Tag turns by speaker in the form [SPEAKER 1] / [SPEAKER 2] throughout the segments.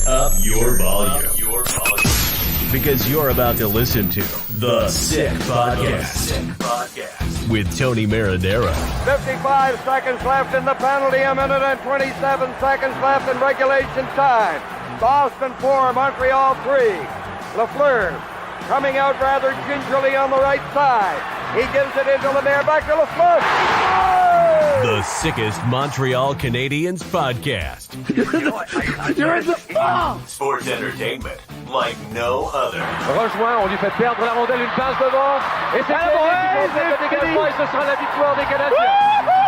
[SPEAKER 1] up your volume. Because you're about to listen to The Sick Podcast with Tony Marinaro.
[SPEAKER 2] 55 seconds left in the penalty, a minute and 27 seconds left in regulation time. Boston 4, Montreal 3. Lafleur coming out rather gingerly on the right side. He gives it into Lemaire, back to Lafleur. Oh!
[SPEAKER 1] The sickest Montreal Canadiens podcast.
[SPEAKER 2] You're in the ball!
[SPEAKER 1] Sports entertainment like no other.
[SPEAKER 2] Rejoint, on lui fait perdre la rondelle, une passe devant. Et c'est le dégagement et ce sera la victoire des Canadiens.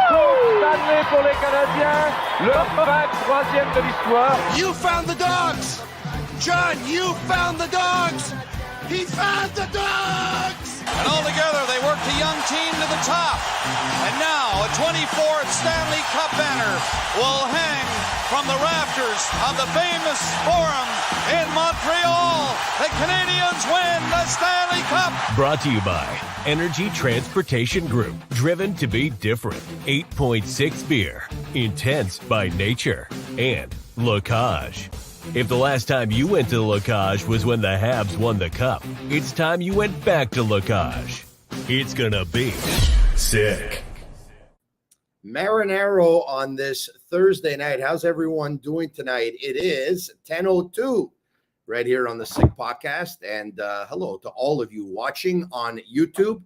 [SPEAKER 2] Coupe Stanley pour les Canadiens. Le 23e de l'histoire.
[SPEAKER 3] You found the dogs! John, you found the dogs! He found the dogs! And all together, they worked a young team to the top. And now, a 24th Stanley Cup banner will hang from the rafters of the famous Forum in Montreal. The Canadiens win the Stanley Cup.
[SPEAKER 1] Brought to you by Energy Transportation Group. Driven to be different. 8.6 beer. Intense by nature. And Locage. If the last time you went to Locage was when the Habs won the Cup, it's time you went back to Locage. It's gonna be sick.
[SPEAKER 4] Marinaro on this Thursday night. How's everyone doing tonight? It is 10:02 right here on the Sick Podcast. And hello to all of you watching on YouTube.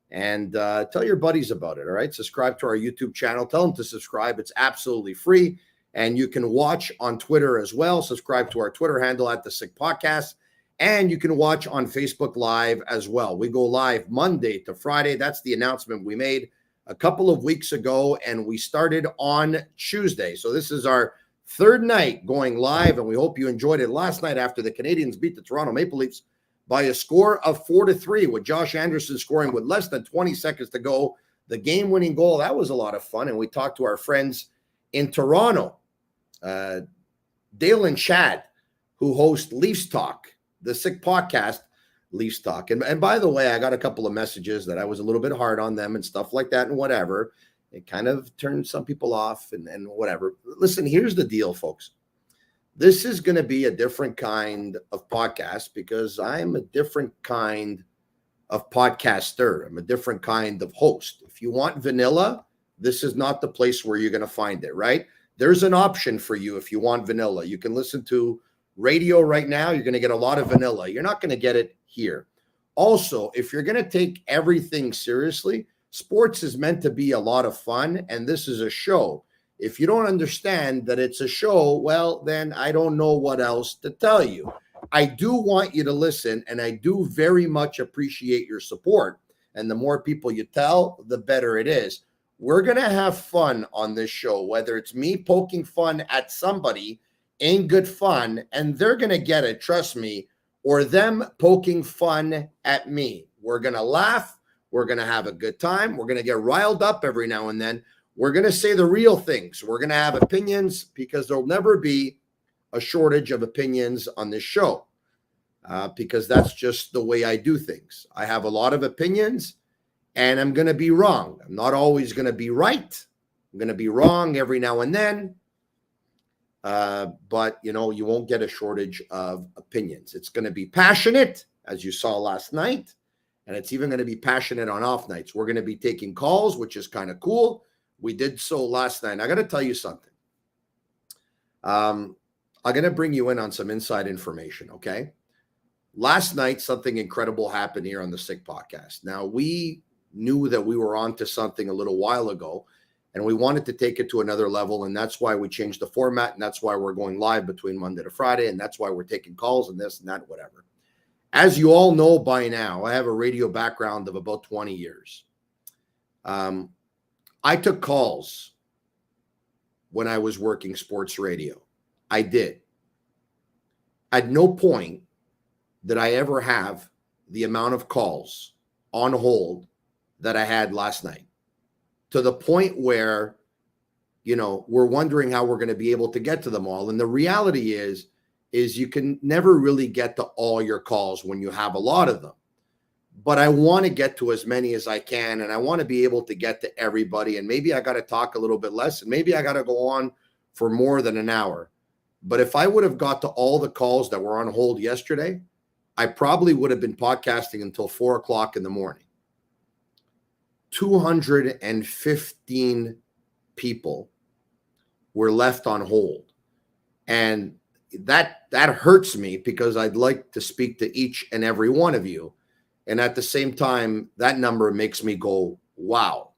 [SPEAKER 4] And tell your buddies about it, all right? Subscribe to our YouTube channel. Tell them to subscribe. It's absolutely free. And you can watch on Twitter as well. Subscribe to our Twitter handle at the Sick Podcast. And you can watch on Facebook Live as well. We go live Monday to Friday. That's the announcement we made a couple of weeks ago, and we started on Tuesday. So this is our third night going live, and we hope you enjoyed it last night after the Canadiens beat the Toronto Maple Leafs by a score of 4-3, with Josh Anderson scoring with less than 20 seconds to go. The game-winning goal, that was a lot of fun, and we talked to our friends in Toronto, Dale and Chad, who host Leafs Talk, the Sick Podcast, Leafs Talk. And by the way, I got a couple of messages that I was a little bit hard on them and stuff like that and whatever. It kind of turned some people off and whatever. Listen, here's the deal, folks. This is going to be a different kind of podcast because I'm a different kind of podcaster. I'm a different kind of host. If you want vanilla, this is not the place where you're going to find it, right? There's an option for you if you want vanilla. You can listen to radio right now. You're going to get a lot of vanilla. You're not going to get it here. Also, if you're going to take everything seriously, sports is meant to be a lot of fun, and this is a show. If you don't understand that it's a show, well, then I don't know what else to tell you. I do want you to listen, and I do very much appreciate your support. And the more people you tell, the better it is. We're going to have fun on this show, whether it's me poking fun at somebody, ain't good fun, and they're going to get it, trust me, or them poking fun at me. We're going to laugh. We're going to have a good time. We're going to get riled up every now and then. We're going to say the real things. We're going to have opinions because there'll never be a shortage of opinions on this show because that's just the way I do things. I have a lot of opinions. And I'm going to be wrong. I'm not always going to be right. I'm going to be wrong every now and then. But, you won't get a shortage of opinions. It's going to be passionate, as you saw last night. And it's even going to be passionate on off nights. We're going to be taking calls, which is kind of cool. We did so last night. I got to tell you something. I'm going to bring you in on some inside information, okay? Last night, something incredible happened here on the Sick Podcast. Now, we knew that we were on to something a little while ago, and we wanted to take it to another level, and that's why we changed the format, and that's why we're going live between Monday to Friday, and that's why we're taking calls and this and that, whatever. As you all know by now, I have a radio background of about 20 years. I took calls when I was working sports radio. I did. At no point did I ever have the amount of calls on hold that I had last night, to the point where, we're wondering how we're going to be able to get to them all. And the reality is you can never really get to all your calls when you have a lot of them. But I want to get to as many as I can, and I want to be able to get to everybody. And maybe I got to talk a little bit less, and maybe I got to go on for more than an hour. But if I would have got to all the calls that were on hold yesterday, I probably would have been podcasting until 4 o'clock in the morning. 215 people were left on hold. And that hurts me because I'd like to speak to each and every one of you. And at the same time, that number makes me go, wow.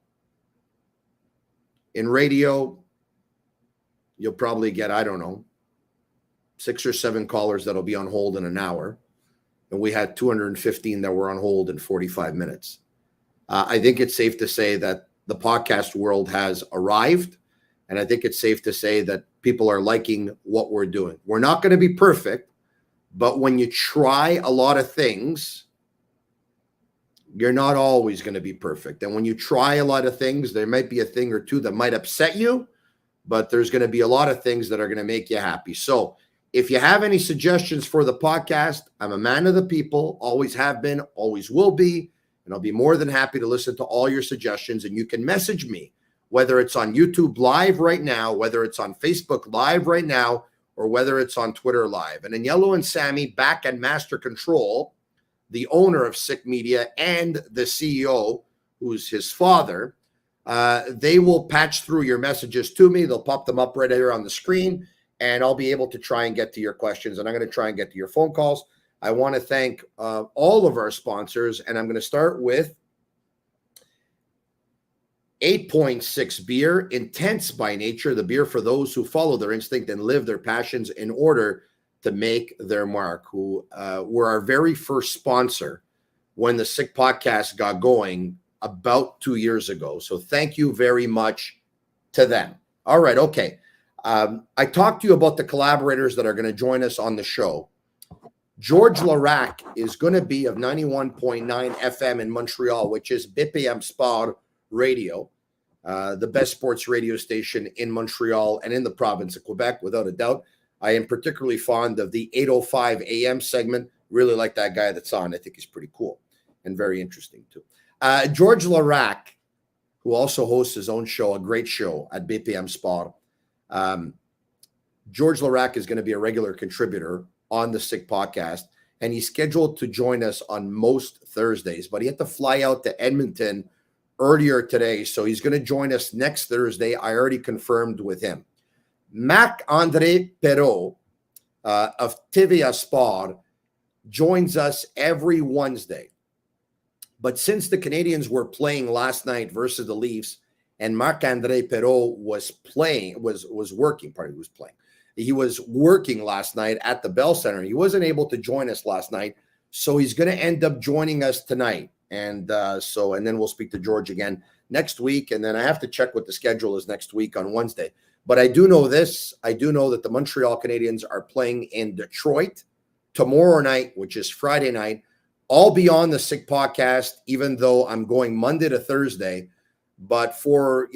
[SPEAKER 4] In radio, you'll probably get, I don't know, 6 or 7 callers that'll be on hold in an hour. And we had 215 that were on hold in 45 minutes. I think it's safe to say that the podcast world has arrived. And I think it's safe to say that people are liking what we're doing. We're not going to be perfect, but when you try a lot of things, you're not always going to be perfect. And when you try a lot of things, there might be a thing or two that might upset you, but there's going to be a lot of things that are going to make you happy. So if you have any suggestions for the podcast, I'm a man of the people, always have been, always will be, and I'll be more than happy to listen to all your suggestions. And you can message me, whether it's on YouTube Live right now, whether it's on Facebook Live right now, or whether it's on Twitter Live. And Aniello and Sammy back at Master Control, the owner of Sick Media and the CEO, who's his father, they will patch through your messages to me. They'll pop them up right here on the screen, and I'll be able to try and get to your questions, and I'm going to try and get to your phone calls. I want to thank all of our sponsors, and I'm going to start with 8.6 beer, intense by nature, the beer for those who follow their instinct and live their passions in order to make their mark, who were our very first sponsor when the Sick Podcast got going about 2 years ago. So thank you very much to them. All right, okay. I talked to you about the collaborators that are going to join us on the show. George Larac is going to be of 91.9 FM in Montreal, which is BPM Sport Radio, the best sports radio station in Montreal and in the province of Quebec, without a doubt. I am particularly fond of the 8:05 a.m. segment. Really like that guy that's on. I think he's pretty cool and very interesting too. George Larac, who also hosts his own show, a great show at BPM Sport. George Larac is going to be a regular contributor on the Sick Podcast, and he's scheduled to join us on most Thursdays, but he had to fly out to Edmonton earlier today, so he's going to join us next Thursday. I already confirmed with him. Marc-Andre Perreault of TVA Sports joins us every Wednesday. But since the Canadians were playing last night versus the Leafs, and Marc-Andre Perreault was working last night at the Bell Center. He wasn't able to join us last night, so he's going to end up joining us tonight. And then we'll speak to George again next week. And then I have to check what the schedule is next week on Wednesday. But I do know this. I do know that the Montreal Canadiens are playing in Detroit tomorrow night, which is Friday night. I'll be on the Sick Podcast, even though I'm going Monday to Thursday. But for,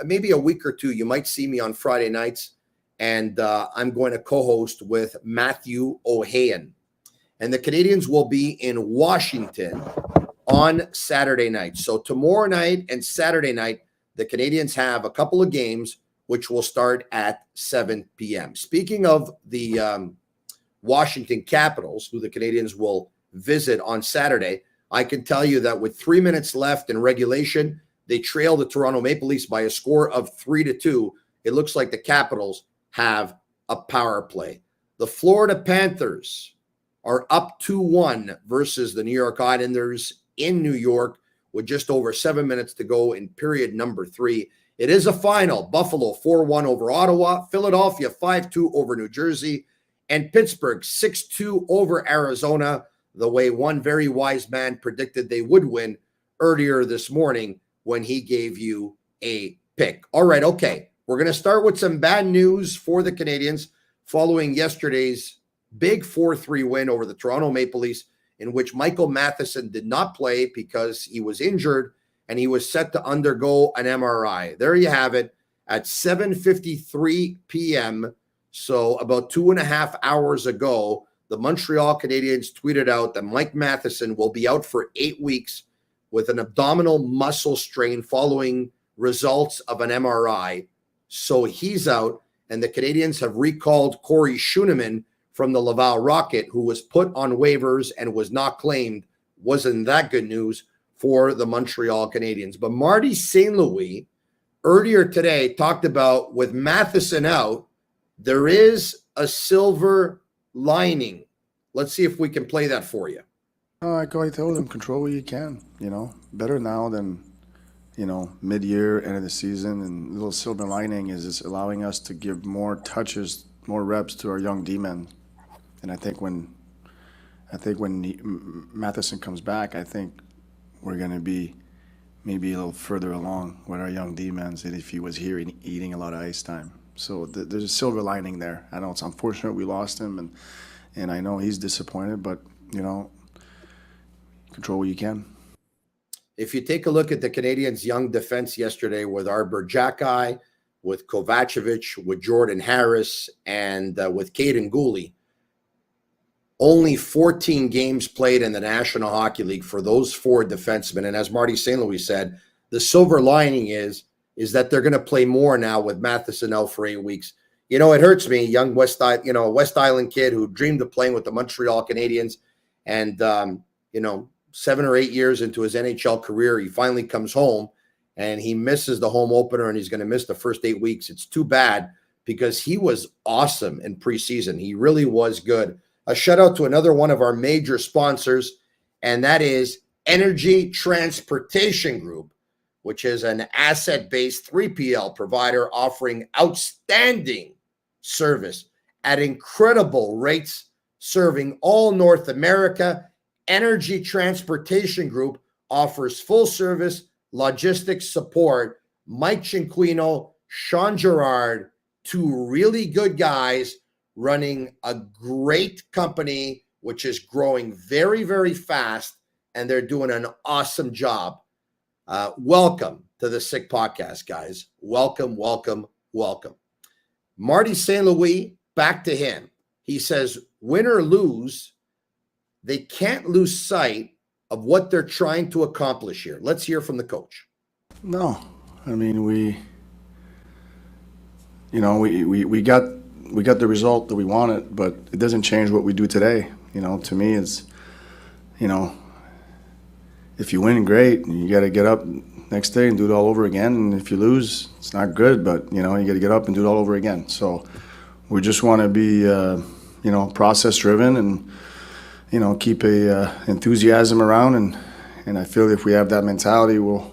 [SPEAKER 4] maybe a week or two, you might see me on Friday nights. And I'm going to co-host with Matthew O'Hayan. And the Canadiens will be in Washington on Saturday night. So tomorrow night and Saturday night, the Canadiens have a couple of games, which will start at 7 p.m. Speaking of the Washington Capitals, who the Canadiens will visit on Saturday, I can tell you that with 3 minutes left in regulation, they trail the Toronto Maple Leafs by a score of 3-2. It looks like the Capitals have a power play. The Florida Panthers are up 2-1 versus the New York Islanders in New York with just over 7 minutes to go in period number 3. It is a final. Buffalo 4-1 over Ottawa, Philadelphia 5-2 over New Jersey, and Pittsburgh 6-2 over Arizona, the way one very wise man predicted they would win earlier this morning when he gave you a pick. All right, okay. We're going to start with some bad news for the Canadiens following yesterday's big 4-3 win over the Toronto Maple Leafs, in which Michael Matheson did not play because he was injured and he was set to undergo an MRI. There you have it at 7:53 p.m. So about 2.5 hours ago, the Montreal Canadiens tweeted out that Mike Matheson will be out for 8 weeks with an abdominal muscle strain following results of an MRI. So he's out. and the Canadiens have recalled Corey Schooneman from the Laval Rocket, who was put on waivers and was not claimed. Wasn't that good news for the Montreal Canadiens? But Marty St. Louis earlier today talked about, with Matheson out, there is a silver lining. Let's see if we can play that for you.
[SPEAKER 5] Like I told him, control what you can, better now than, mid-year, end of the season. And the little silver lining is it's allowing us to give more touches, more reps to our young D-men. And I think when Matheson comes back, I think we're going to be maybe a little further along with our young D-men than if he was here eating a lot of ice time. So there's a silver lining there. I know it's unfortunate we lost him, and I know he's disappointed, but, control what you can.
[SPEAKER 4] If you take a look at the Canadiens' young defense yesterday with Arbor Xhekaj, with Kovacevic, with Jordan Harris, and with Caden Gooley, only 14 games played in the National Hockey League for those four defensemen. And as Marty St. Louis said, the silver lining is that they're going to play more now with Matheson out for 8 weeks. It hurts me, young West Island kid who dreamed of playing with the Montreal Canadiens. And, 7 or 8 years into his NHL career, he finally comes home and he misses the home opener, and he's going to miss the first 8 weeks. It's too bad because he was awesome in preseason. He really was good. A shout out to another one of our major sponsors, and that is Energy Transportation Group, which is an asset-based 3PL provider offering outstanding service at incredible rates, serving all North America. Energy Transportation Group offers full-service logistics support. Mike Cinquino, Sean Gerard, two really good guys running a great company, which is growing very, very fast, and they're doing an awesome job. Welcome to the Sick Podcast, guys. Welcome, welcome, welcome. Marty St. Louis, back to him. He says, win or lose, they can't lose sight of what they're trying to accomplish here. Let's hear from the coach.
[SPEAKER 5] No, I mean, we got the result that we wanted, but it doesn't change what we do today. To me, it's, if you win, great. You got to get up next day and do it all over again. And if you lose, it's not good, but, you got to get up and do it all over again. So we just want to be, process-driven and, keep enthusiasm around. And I feel if we have that mentality, we'll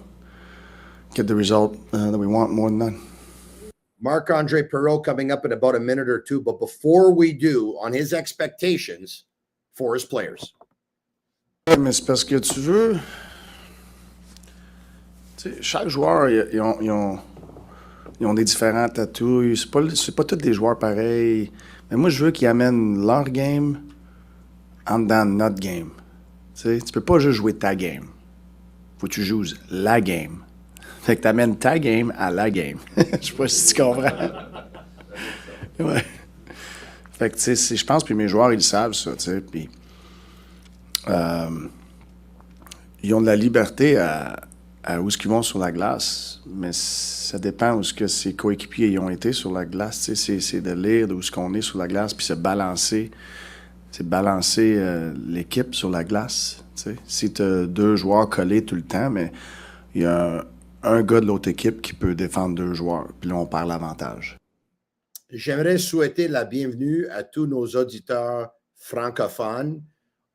[SPEAKER 5] get the result that we want more than that.
[SPEAKER 4] Marc-Andre Perreault coming up in about a minute or two. But before we do, on his expectations for his players.
[SPEAKER 5] Mais c'est parce que tu veux... chaque joueur, ils ont des différents tatous. C'est pas tous des joueurs pareils. Mais moi, je veux qu'ils amènent leur game en dedans de notre game. Tu peux pas juste jouer ta game. Faut que tu joues la game. Fait que t'amènes ta game à la game. Je sais pas si tu comprends. Ouais. Fait que, tu sais, je pense, puis mes joueurs, ils savent ça, tu sais. Puis, ils ont de la liberté à où est-ce qu'ils vont sur la glace, mais ça dépend où est-ce que ses coéquipiers y ont été sur la glace. Tu sais, c'est de lire d'où est-ce qu'on est sur la glace, puis se balancer. C'est balancer l'équipe sur la glace. Tu sais. Si tu as deux joueurs collés tout le temps, mais il y a un gars de l'autre équipe qui peut défendre deux joueurs. Puis là, on perd l'avantage.
[SPEAKER 4] J'aimerais souhaiter la bienvenue à tous nos auditeurs francophones.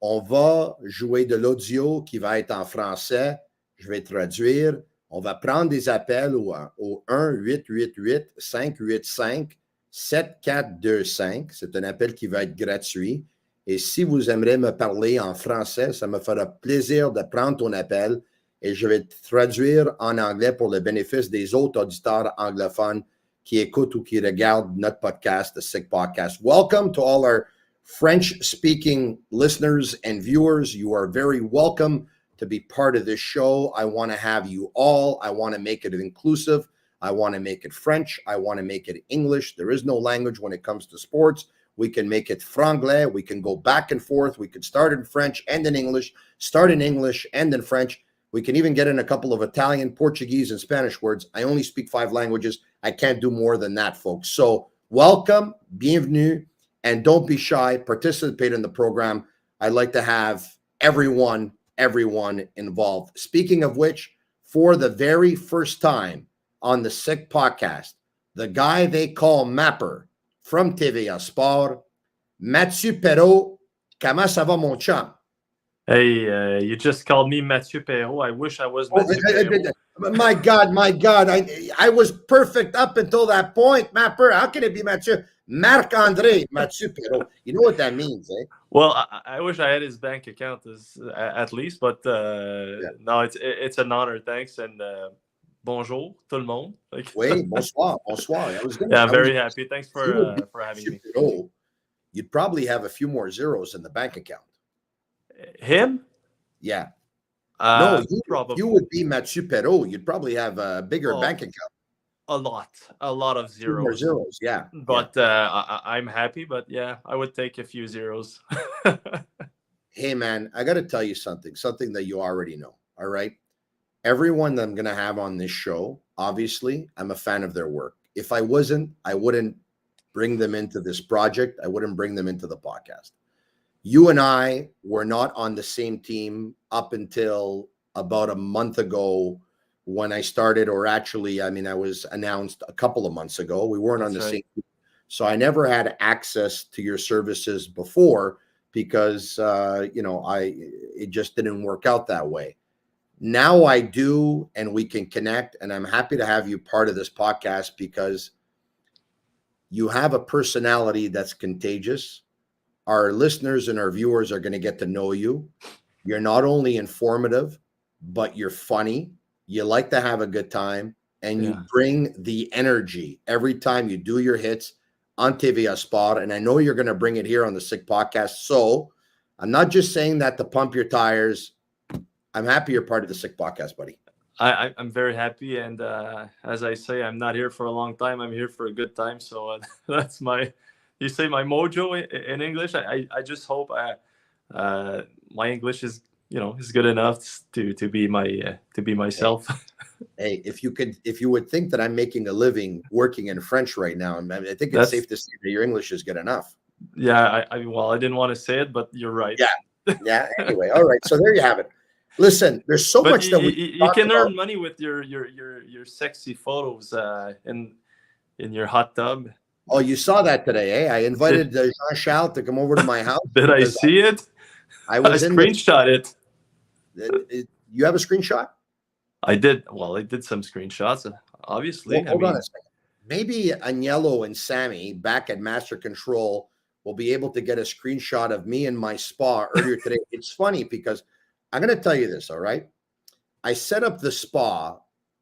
[SPEAKER 4] On va jouer de l'audio qui va être en français. Je vais traduire. On va prendre des appels au 1-888-585-7425. C'est un appel qui va être gratuit. Et si vous aimeriez me parler en français, ça me fera plaisir de prendre ton appel et je vais traduire en anglais pour le bénéfice des autres auditeurs anglophones qui écoutent ou qui regardent notre podcast, The Sick Podcast. Welcome to all our French-speaking listeners and viewers. You are very welcome to be part of this show. I want to have you all. I want to make it inclusive. I want to make it French. I want to make it English. There is no language when it comes to sports. We can make it franglais. We can go back and forth. We can start in French and in English, start in English and in French. We can even get in a couple of Italian, Portuguese, and Spanish words. I only speak 5 languages. I can't do more than that, folks. So welcome, bienvenue, and don't be shy. Participate in the program. I'd like to have everyone involved. Speaking of which, for the very first time on the Sick Podcast, the guy they call Mapper from TVA Sports, Mathieu Perot. Comment ça va, mon chum?
[SPEAKER 6] Hey, you just called me Mathieu Perreault. I wish I was Mathieu Perreault.
[SPEAKER 4] My God. I was perfect up until that point, Mapper. How can it be Mathieu? Marc-Andre Perreault. You know what that means, eh?
[SPEAKER 6] Well, I wish I had his bank account at least, but no, it's an honor. Thanks, and bonjour, tout le monde.
[SPEAKER 4] Oui, bonsoir.
[SPEAKER 6] I'm very happy. Thanks for having me.
[SPEAKER 4] Perreault, you'd probably have a few more zeros in the bank account.
[SPEAKER 6] Him?
[SPEAKER 4] Yeah.
[SPEAKER 6] No,
[SPEAKER 4] you would be Mathieu Perreault. You'd probably have a bigger bank account.
[SPEAKER 6] A lot of zeros.
[SPEAKER 4] More zeros, yeah.
[SPEAKER 6] But I'm happy. But yeah, I would take a few zeros.
[SPEAKER 4] Hey, man, I got to tell you something that you already know. All right. Everyone that I'm going to have on this show, obviously, I'm a fan of their work. If I wasn't, I wouldn't bring them into this project. I wouldn't bring them into the podcast. You and I were not on the same team up until about a month ago when I started, or actually, I was announced a couple of months ago. We weren't on the same team. So I never had access to your services before because, it just didn't work out that way. Now I do, and we can connect, and I'm happy to have you part of this podcast because you have a personality that's contagious. Our listeners and our viewers are going to get to know you. You're not only informative, but you're funny. You like to have a good time, and you bring the energy every time you do your hits on TVA Sports. And I know you're going to bring it here on the Sick Podcast. So I'm not just saying that to pump your tires. I'm happy you're part of the Sick Podcast, buddy.
[SPEAKER 6] I'm very happy. And as I say, I'm not here for a long time. I'm here for a good time. So that's you say my mojo in English. I just hope my English is good enough to be myself.
[SPEAKER 4] Hey, if you would think that I'm making a living working in French right now, I think it's safe to say that your English is good enough.
[SPEAKER 6] Yeah, I didn't want to say it, but you're right.
[SPEAKER 4] Yeah. Anyway, all right. So there you have it. Listen, there's so much that
[SPEAKER 6] you can earn money with your sexy photos in your hot tub.
[SPEAKER 4] Oh, you saw that today, eh? I invited Jean-Charles to come over to my house.
[SPEAKER 6] Did I see it? I screenshot it.
[SPEAKER 4] You have a screenshot?
[SPEAKER 6] I did. Well, I did some screenshots, obviously.
[SPEAKER 4] Well, hold on a second. Maybe Agnello and Sammy back at Master Control will be able to get a screenshot of me in my spa earlier today. It's funny because I'm going to tell you this, all right? I set up the spa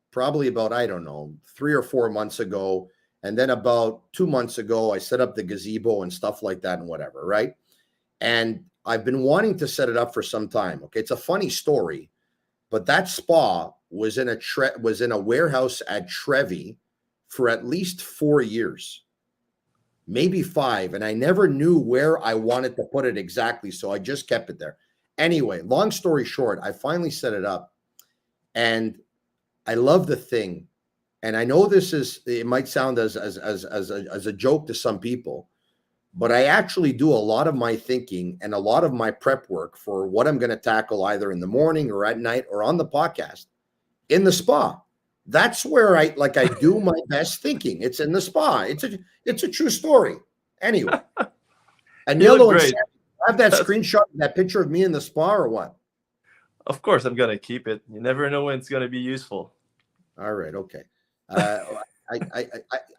[SPEAKER 4] probably about, 3 or 4 months ago. And then about 2 months ago, I set up the gazebo and stuff like that and whatever, right? And I've been wanting to set it up for some time. Okay, it's a funny story, but that spa was in a warehouse at Trevi for at least 4 years, maybe 5, and I never knew where I wanted to put it exactly, so I just kept it there. Anyway, long story short, I finally set it up, and I love the thing. And I know it might sound as a joke to some people, but I actually do a lot of my thinking and a lot of my prep work for what I'm going to tackle either in the morning or at night or on the podcast in the spa. That's where I do my best thinking. It's in the spa. It's a true story. Anyway, and Yellow and Sam, have that screenshot, that picture of me in the spa or what?
[SPEAKER 6] Of course, I'm going to keep it. You never know when it's going to be useful.
[SPEAKER 4] All right. Okay.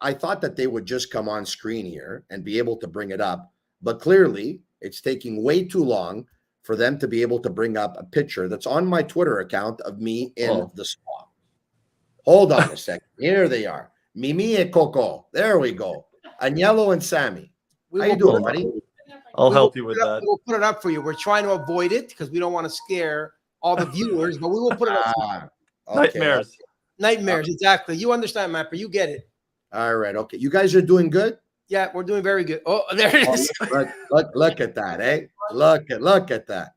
[SPEAKER 4] I thought that they would just come on screen here and be able to bring it up, but clearly it's taking way too long for them to be able to bring up a picture that's on my Twitter account of me in the spa. Hold on a second. Here they are. Mimi and Coco. There we go. Agnello and Sammy. How you doing, buddy?
[SPEAKER 6] I'll help you with that.
[SPEAKER 7] We'll put it up for you. We're trying to avoid it because we don't want to scare all the viewers, but we will put it up for you.
[SPEAKER 6] Nightmares.
[SPEAKER 7] Okay. Nightmares, exactly. You understand, Mapper. You get it.
[SPEAKER 4] All right. Okay. You guys are doing good?
[SPEAKER 7] Yeah, we're doing very good. Oh, there it is.
[SPEAKER 4] Look at that, eh? Look at that.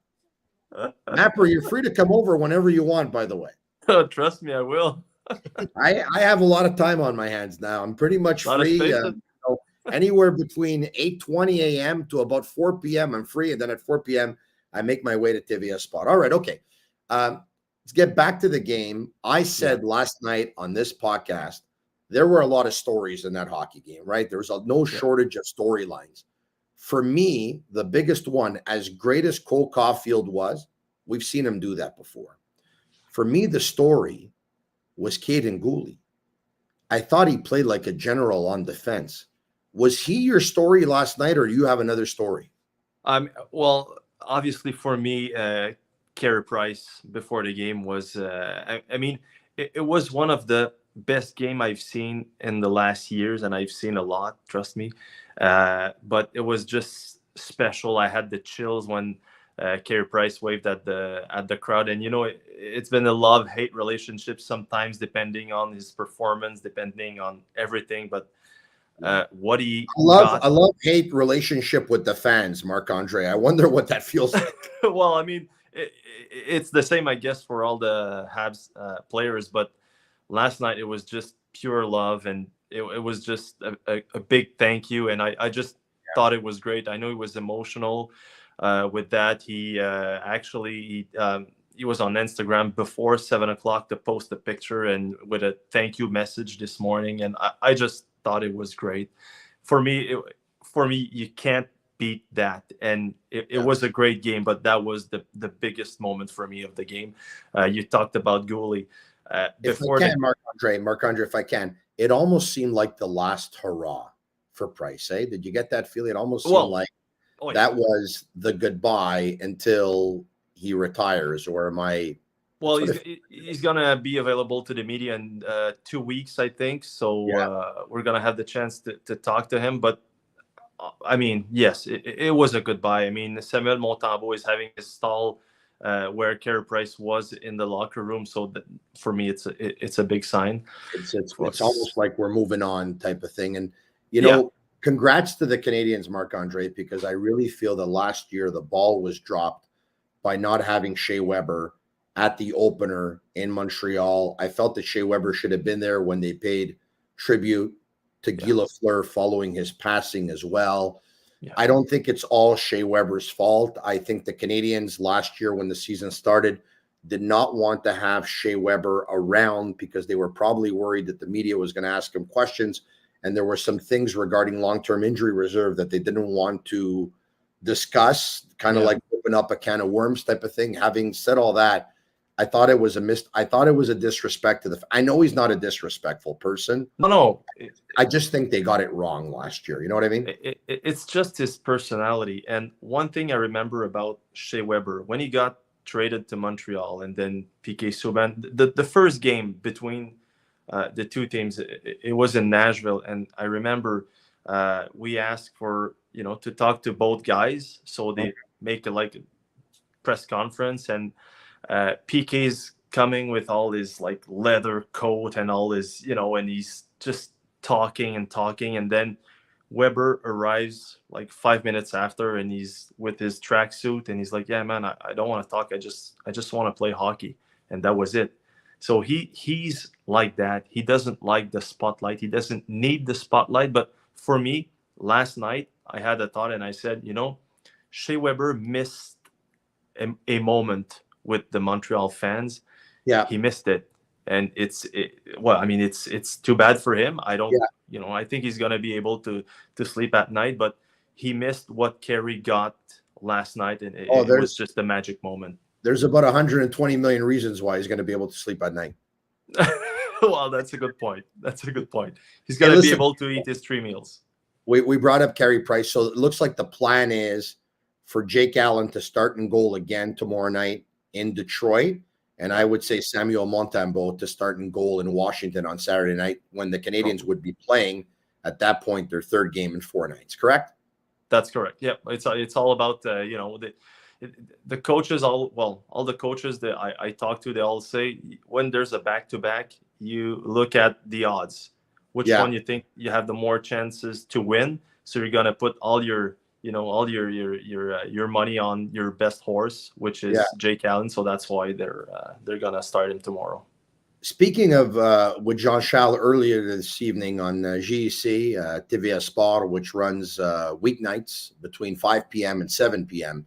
[SPEAKER 4] Mapper, you're free to come over whenever you want, by the way.
[SPEAKER 6] Trust me, I will.
[SPEAKER 4] I have a lot of time on my hands now. I'm pretty much free. Anywhere between 8:20 a.m. to about 4 p.m. I'm free, and then at 4 p.m. I make my way to TVA Sport. All right, okay. Let's get back to the game. I said last night on this podcast, there were a lot of stories in that hockey game, right? There was no shortage of storylines. For me, the biggest one, as great as Cole Caulfield was, we've seen him do that before. For me, the story was Caden Gooley. I thought he played like a general on defense. Was he your story last night, or do you have another story?
[SPEAKER 6] Well, obviously for me, Carey Price before the game was, I mean, it was one of the best game I've seen in the last years, and I've seen a lot, trust me. But it was just special. I had the chills when Carey Price waved at the crowd, and it's been a love-hate relationship sometimes, depending on his performance, depending on everything. But what he
[SPEAKER 4] I love-hate relationship with the fans, Marc-Andre. I wonder what that feels like.
[SPEAKER 6] Well, I mean, it's the same, I guess, for all the Habs players. But last night it was just pure love, and it was just a big thank you. And I just thought it was great. I know he was emotional with that. He actually he was on Instagram before 7:00 to post a picture and with a thank you message this morning. And I just thought it was great. For me, you can't beat that. And it was a great game, but that was the biggest moment for me of the game. You talked about goalie.
[SPEAKER 4] Before Marc-Andre, if I can, it almost seemed like the last hurrah for Price. Did you get that feeling? It almost seemed like that was the goodbye until he retires, or am I?
[SPEAKER 6] Well, he's gonna be available to the media in 2 weeks, I think. So we're gonna have the chance to talk to him. But I mean, yes, it was a goodbye. I mean, Samuel Montembeault is having his stall where Carey Price was in the locker room. So for me, it's a big sign.
[SPEAKER 4] It's almost like we're moving on type of thing. And congrats to the Canadians, Marc-Andre, because I really feel that last year the ball was dropped by not having Shea Weber at the opener in Montreal. I felt that Shea Weber should have been there when they paid tribute to Guy Lafleur following his passing as well. Yeah. I don't think it's all Shea Weber's fault. I think the Canadians last year, when the season started, did not want to have Shea Weber around because they were probably worried that the media was going to ask him questions. And there were some things regarding long-term injury reserve that they didn't want to discuss, kind of like open up a can of worms type of thing. Having said all that, I thought it was a disrespect to I know he's not a disrespectful person.
[SPEAKER 6] No.
[SPEAKER 4] I just think they got it wrong last year. You know what I mean?
[SPEAKER 6] It's just his personality. And one thing I remember about Shea Weber, when he got traded to Montreal and then Piquet Subban, the first game between the two teams, it was in Nashville. And I remember we asked for, to talk to both guys. So they make a press conference, and PK's coming with all his leather coat and all his, and he's just talking, and then Weber arrives 5 minutes after, and he's with his tracksuit, and he's like, "Yeah, man, I don't want to talk. I just want to play hockey," and that was it. So he's like that. He doesn't like the spotlight. He doesn't need the spotlight. But for me, last night I had a thought, and I said, Shea Weber missed a moment with the Montreal fans. Yeah, he missed it, and it's too bad for him. I don't, I think he's gonna be able to sleep at night, but he missed what Carey got last night, and it was just a magic moment.
[SPEAKER 4] There's about 120 million reasons why he's going to be able to sleep at night.
[SPEAKER 6] Well, that's a good point. He's going to be able to eat his 3 meals.
[SPEAKER 4] We brought up Carey Price, so it looks like the plan is for Jake Allen to start in goal again tomorrow night in Detroit, and I would say Samuel Montembeault to start in goal in Washington on Saturday night, when the Canadians would be playing at that point their third game in 4 nights. Correct?
[SPEAKER 6] That's correct. Yeah, it's all about the coaches. All the coaches that I talk to, they all say when there's a back-to-back, you look at the odds, which one you think you have the more chances to win. So you're gonna put all your money on your best horse, which is Jake Allen. So that's why they're gonna start him tomorrow.
[SPEAKER 4] Speaking of with Jean Charles earlier this evening on GEC, TVA Sports, which runs weeknights between 5 p.m. and 7 p.m.,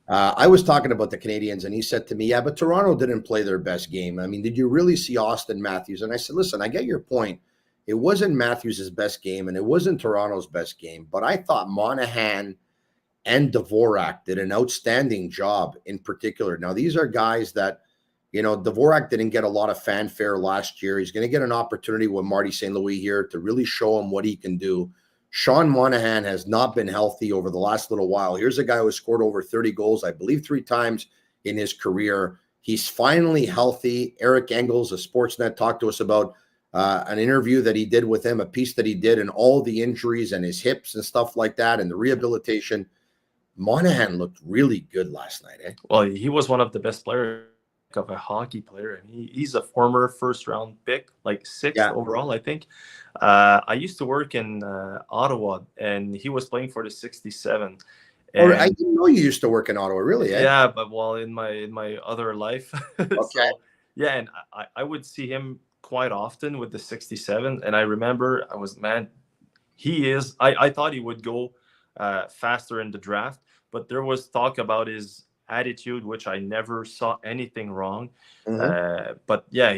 [SPEAKER 4] I was talking about the Canadiens, and he said to me, yeah, but Toronto didn't play their best game. I mean, did you really see Austin Matthews? And I said, listen, I get your point. It wasn't Matthews' best game, and it wasn't Toronto's best game, but I thought Monahan and Dvorak did an outstanding job in particular. Now, these are guys that, you know, Dvorak didn't get a lot of fanfare last year. He's going to get an opportunity with Marty St. Louis here to really show him what he can do. Sean Monahan has not been healthy over the last little while. Here's a guy who has scored over 30 goals, I believe 3 times in his career. He's finally healthy. Eric Engels of Sportsnet talked to us about an interview that he did with him, a piece that he did, and all the injuries and his hips and stuff like that and the rehabilitation. Monahan looked really good last night, eh?
[SPEAKER 6] Well, he was one of the best players of a hockey player. I mean, he's a former first-round pick, like 6th overall, I think. I used to work in Ottawa, and he was playing for the 67. And,
[SPEAKER 4] I didn't know you used to work in Ottawa, really. Eh?
[SPEAKER 6] Yeah, but well, in my other life.
[SPEAKER 4] Okay.
[SPEAKER 6] So, yeah, and I would see him quite often with the 67, and I remember I thought he would go faster in the draft, but there was talk about his attitude, which I never saw anything wrong. But yeah,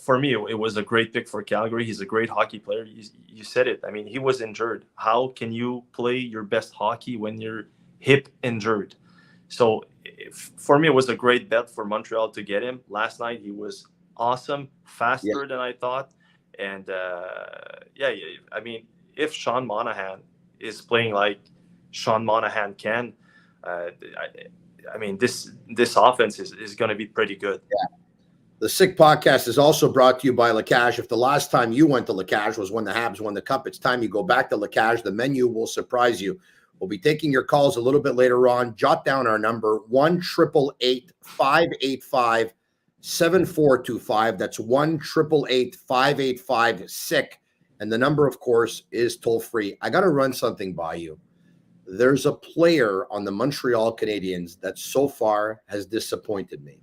[SPEAKER 6] for me, it was a great pick for Calgary. He's a great hockey player. You said it. I mean, he was injured. How can you play your best hockey when you're hip injured? So for me, it was a great bet for Montreal to get him. Last night, he was awesome, faster than I thought. And I mean, if Sean Monahan is playing like Sean Monahan can, I mean, this offense is going to be pretty good.
[SPEAKER 4] Yeah. The Sick Podcast is also brought to you by La Cage. If the last time you went to La Cage was when the Habs won the Cup, it's time you go back to La Cage. The menu will surprise you. We'll be taking your calls a little bit later on. Jot down our number, 1-888-585-7425. That's 1-888-585-SICK. And the number, of course, is toll-free. I got to run something by you. There's a player on the Montreal Canadiens that so far has disappointed me.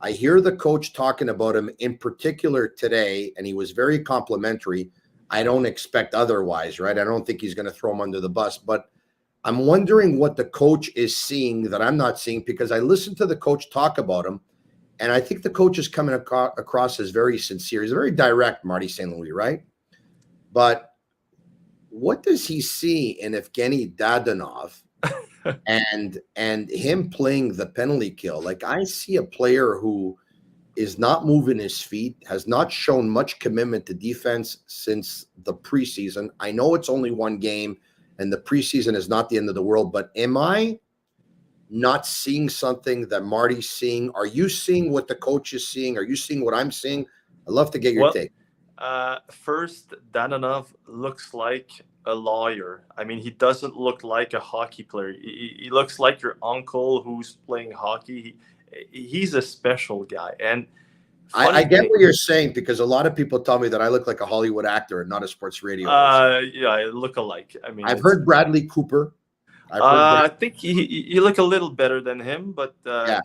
[SPEAKER 4] I hear the coach talking about him in particular today, and he was very complimentary. I don't expect otherwise, right? I don't think he's going to throw him under the bus, but I'm wondering what the coach is seeing that I'm not seeing, because I listened to the coach talk about him, and I think the coach is coming across as very sincere. He's very direct, Marty St. Louis, right? But what does he see in Evgeny Dadonov and him playing the penalty kill? Like, I see a player who is not moving his feet, has not shown much commitment to defense since the preseason. I know it's only one game and the preseason is not the end of the world, but am I not seeing something that Marty's seeing? Are you seeing what the coach is seeing? Are you seeing what I'm seeing? I'd love to get your take.
[SPEAKER 6] First, Dadonov looks like a lawyer. I mean, he doesn't look like a hockey player. He looks like your uncle who's playing hockey. He's a special guy. And
[SPEAKER 4] I get what you're saying, because a lot of people tell me that I look like a Hollywood actor and not a sports radio.
[SPEAKER 6] Yeah, I look alike. I mean,
[SPEAKER 4] I've heard Bradley Cooper.
[SPEAKER 6] I think you look a little better than him, but I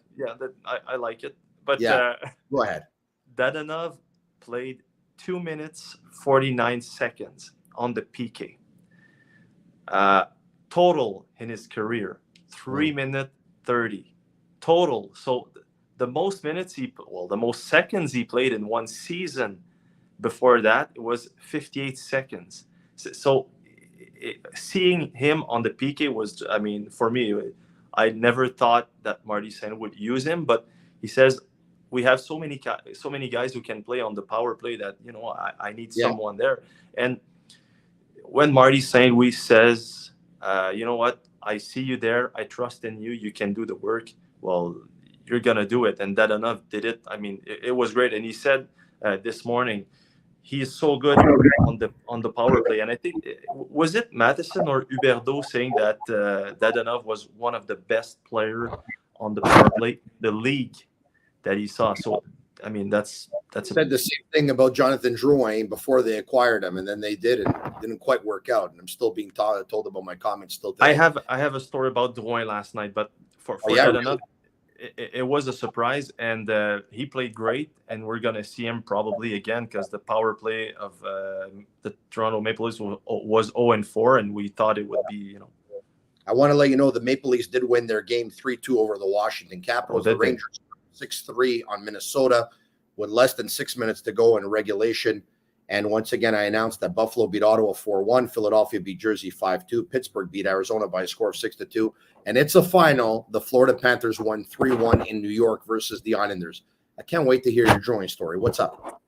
[SPEAKER 6] like it. But
[SPEAKER 4] go ahead.
[SPEAKER 6] Dadonov played 2 minutes 49 seconds on the PK. Total in his career 3 minutes 30 total. So the most minutes the most seconds he played in one season before that was 58 seconds. So seeing him on the PK was, I mean, for me, I never thought that Marty Saint would use him, but he says we have so many guys who can play on the power play that, you know, I need someone there. And when Marty St. Louis says, you know what, I see you there, I trust in you, you can do the work, well, you're going to do it. And Dadonov did it. I mean, it was great. And he said this morning, he is so good on the power play. And I think, was it Matheson or Huberdeau saying that Dadonov was one of the best players on the power play, the league that he saw? So, I mean, that's
[SPEAKER 4] said the same thing about Jonathan Drouin before they acquired him, and then they did, and it didn't quite work out. And I'm still being told about my comments still today.
[SPEAKER 6] I have a story about Drouin last night, but for Dadonov, it was a surprise, and he played great, and we're gonna see him probably again because the power play of the Toronto Maple Leafs was 0-4, and we thought it would be.
[SPEAKER 4] I want to let you know the Maple Leafs did win their game 3-2 over the Washington Capitals. The Rangers 6-3 on Minnesota with less than 6 minutes to go in regulation. And once again, I announced that Buffalo beat Ottawa 4-1, Philadelphia beat Jersey 5-2, Pittsburgh beat Arizona by a score of 6-2. And it's a final. The Florida Panthers won 3-1 in New York versus the Islanders. I can't wait to hear your drawing story. What's up?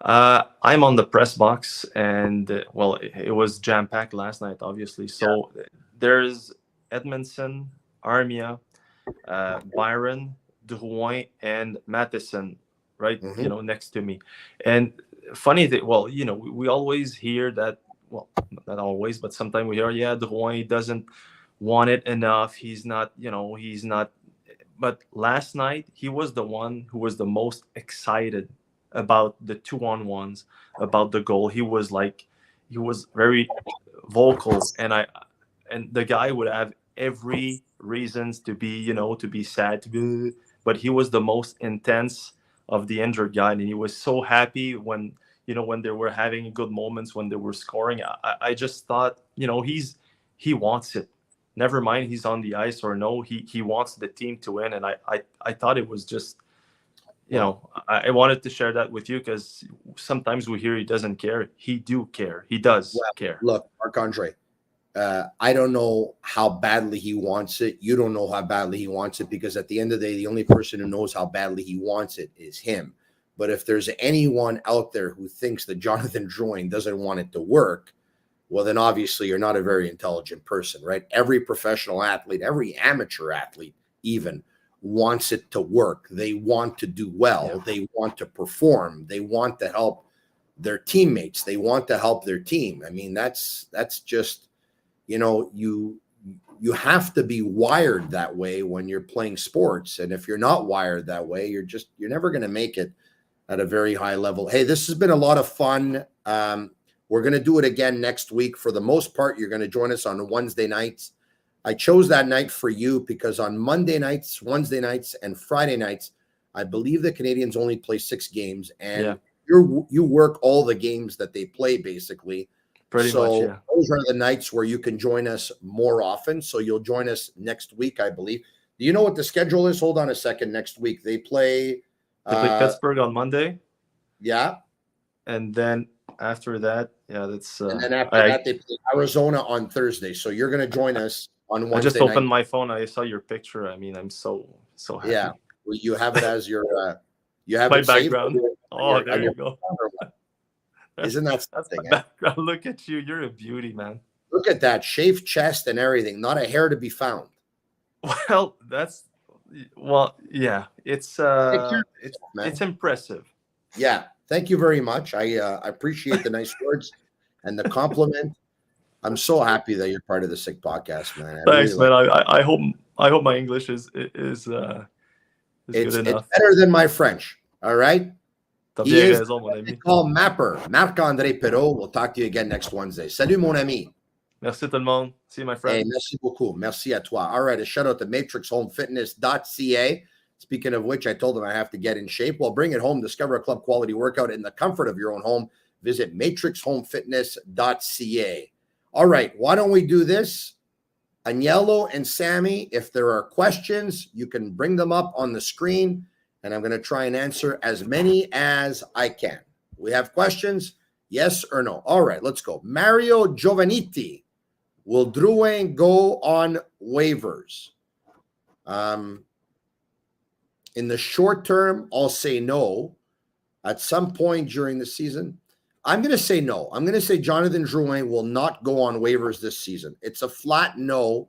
[SPEAKER 6] I'm on the press box, and it was jam-packed last night, obviously. So there's Edmondson, Armia, Byron, Drouin, and Matheson, right? Next to me. And funny that, we always hear that, not always, but sometimes we hear, Drouin doesn't want it enough. He's not. But last night, he was the one who was the most excited about the 2-on-1s, about the goal. He was very vocal, and the guy would have every reasons to be sad, but he was the most intense of the injured guy, and he was so happy when they were having good moments, when they were scoring. I just thought, he wants it. Never mind he's on the ice or no, he wants the team to win, and I thought it was just, I wanted to share that with you because sometimes we hear he doesn't care. He do care. He does care.
[SPEAKER 4] Look, Marc-Andre, I don't know how badly he wants it. You don't know how badly he wants it, because at the end of the day, the only person who knows how badly he wants it is him. But if there's anyone out there who thinks that Jonathan Drouin doesn't want it to work, well, then obviously you're not a very intelligent person, right? Every professional athlete, every amateur athlete even, wants it to work. They want to do well. Yeah. They want to perform. They want to help their teammates. They want to help their team. I mean, that's just, you have to be wired that way when you're playing sports. And if you're not wired that way, you're never going to make it at a very high level. Hey, this has been a lot of fun. We're going to do it again next week. For the most part, you're going to join us on Wednesday nights. I chose that night for you because on Monday nights, Wednesday nights, and Friday nights, I believe the Canadians only play 6 games, and you work all the games that they play, basically.
[SPEAKER 6] Pretty much, yeah.
[SPEAKER 4] Those are the nights where you can join us more often. So you'll join us next week, I believe. Do you know what the schedule is? Hold on a second. Next week they play
[SPEAKER 6] Pittsburgh on Monday.
[SPEAKER 4] Yeah,
[SPEAKER 6] and then after that, that's.
[SPEAKER 4] And then after that, they play Arizona on Thursday. So you're going to join us on Wednesday.
[SPEAKER 6] I just opened my phone. I saw your picture. I mean, I'm so happy.
[SPEAKER 4] Yeah, well, you have it as your. You have
[SPEAKER 6] my
[SPEAKER 4] it
[SPEAKER 6] background.
[SPEAKER 4] Saved
[SPEAKER 6] there you go.
[SPEAKER 4] Isn't that something?
[SPEAKER 6] That's my background. Look at you. You're a beauty, man.
[SPEAKER 4] Look at that shaved chest and everything. Not a hair to be found.
[SPEAKER 6] Well, yeah. It's impressive.
[SPEAKER 4] Yeah. Thank you very much. I appreciate the nice words and the compliment. I'm so happy that you're part of the Sick Podcast, man.
[SPEAKER 6] Thanks, man. I hope my English is good enough.
[SPEAKER 4] It's better than my French. All right. He is called Mapper, Marc-Andre Perreault. We'll talk to you again next Wednesday. Salut, mon ami.
[SPEAKER 6] Merci tout le monde. See you, my friend.
[SPEAKER 4] Hey, merci beaucoup. Merci à toi. All right. A shout out to matrixhomefitness.ca. Speaking of which, I told them I have to get in shape. Well, bring it home. Discover a club quality workout in the comfort of your own home. Visit matrixhomefitness.ca. All right. Why don't we do this? Agnello and Sammy, if there are questions, you can bring them up on the screen, and I'm going to try and answer as many as I can. We have questions? Yes or no? All right, let's go. Mario Giovannitti. Will Drouin go on waivers? In the short term, I'll say no. At some point during the season, I'm going to say no. I'm going to say Jonathan Drouin will not go on waivers this season. It's a flat no,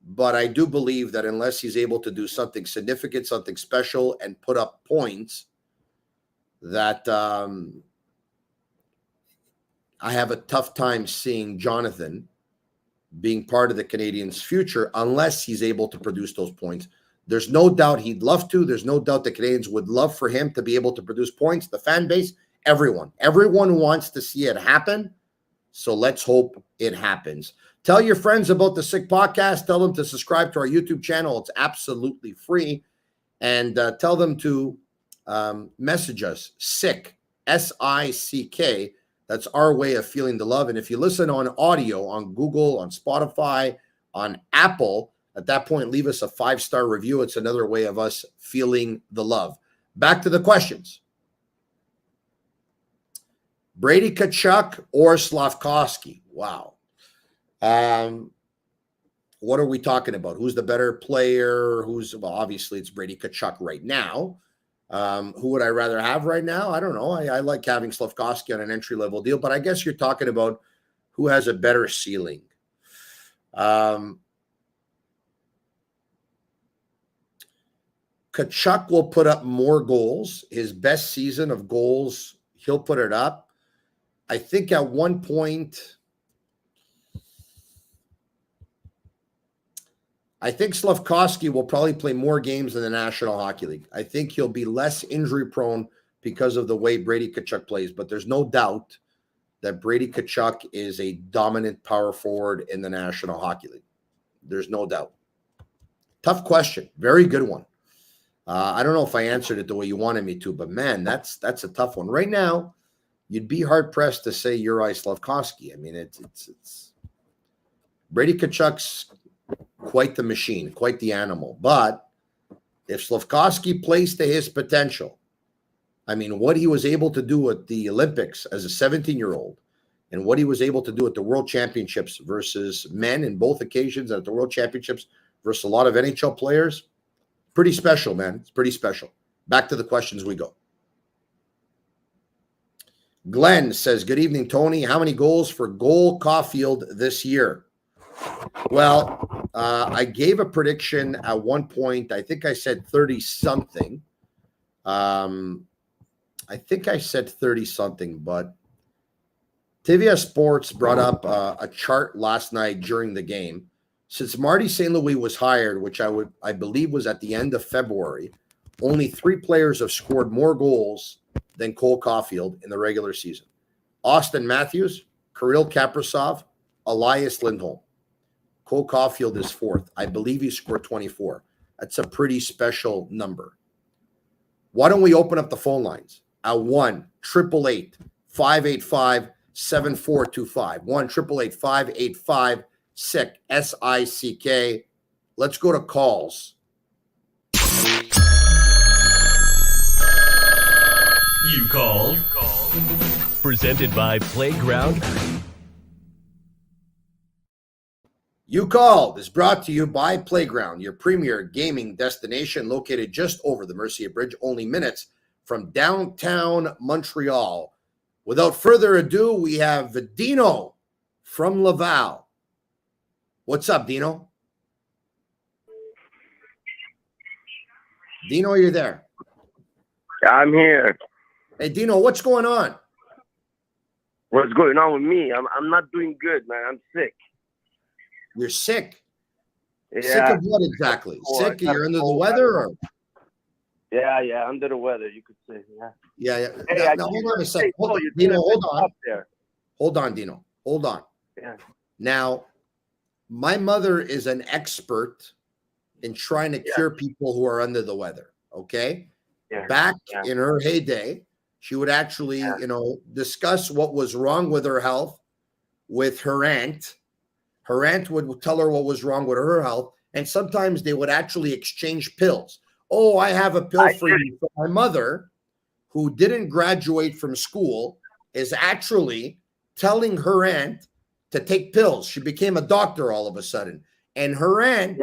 [SPEAKER 4] but I do believe that unless he's able to do something significant, something special, and put up points, that I have a tough time seeing Jonathan being part of the Canadians' future unless he's able to produce those points. There's no doubt he'd love to. There's no doubt the Canadians would love for him to be able to produce points. The fan base, everyone wants to see it happen. So let's hope it happens. Tell your friends about the Sick Podcast. Tell them to subscribe to our YouTube channel. It's absolutely free. and tell them to message us, SICK, SICK. That's our way of feeling the love. And if you listen on audio, on Google, on Spotify, on Apple, at that point, leave us a 5-star review. It's another way of us feeling the love. Back to the questions. Brady Tkachuk or Slafkovsky? Wow. What are we talking about? Who's the better player? Well, obviously it's Brady Tkachuk right now. Who would I rather have right now? I don't know. I like having Slafkovsky on an entry-level deal, but I guess you're talking about who has a better ceiling. Tkachuk will put up more goals. His best season of goals, he'll put it up. I think at one point, I think Slafkovsky will probably play more games in the National Hockey League. I think he'll be less injury prone because of the way Brady Tkachuk plays, but there's no doubt that Brady Tkachuk is a dominant power forward in the National Hockey League. There's no doubt. Tough question. Very good one. I don't know if I answered it the way you wanted me to, but man, that's a tough one. Right now, you'd be hard pressed to say Juraj Slafkovsky. I mean, it's Brady Tkachuk's quite the machine, quite the animal. But if Slafkovsky plays to his potential, I mean, what he was able to do at the Olympics as a 17-year-old and what he was able to do at the World Championships versus men in both occasions at the World Championships versus a lot of NHL players, pretty special, man. It's pretty special. Back to the questions we go. Glenn says, good evening, Tony. How many goals for Goal Caulfield this year? Well, I gave a prediction at one point. I think I said 30-something. I think I said 30-something, but TVA Sports brought up a chart last night during the game. Since Marty St. Louis was hired, which I believe was at the end of February, only 3 players have scored more goals than Cole Caulfield in the regular season. Austin Matthews, Kirill Kaprizov, Elias Lindholm. Cole Caulfield is 4th. I believe he scored 24. That's a pretty special number. Why don't we open up the phone lines at 1-888-585-7425. 1-888-585-SICK, S-I-C-K. Let's go to calls.
[SPEAKER 1] You called. Presented by Playground.
[SPEAKER 4] You Called is brought to you by Playground, your premier gaming destination located just over the Mercier Bridge, only minutes from downtown Montreal. Without further ado, we have Dino from Laval. What's up, Dino? Dino, you're there.
[SPEAKER 8] I'm here.
[SPEAKER 4] Hey, Dino, what's going on?
[SPEAKER 8] What's going on with me? I'm not doing good, man. I'm sick.
[SPEAKER 4] You're sick.
[SPEAKER 8] Yeah.
[SPEAKER 4] Sick of what exactly? Sick? You're under the weather, or?
[SPEAKER 8] Yeah, under the weather, you could say. Yeah.
[SPEAKER 4] Hey, now, hold on a second. Dino, hold on. Hold on, Dino. Hold on.
[SPEAKER 8] Yeah.
[SPEAKER 4] Now, my mother is an expert in trying to cure people who are under the weather. Okay.
[SPEAKER 8] Yeah.
[SPEAKER 4] Back in her heyday, she would actually, discuss what was wrong with her health with her aunt. Her aunt would tell her what was wrong with her health, and sometimes they would actually exchange pills. Oh, I have a pill for you. So my mother, who didn't graduate from school, is actually telling her aunt to take pills. She became a doctor all of a sudden. And her aunt,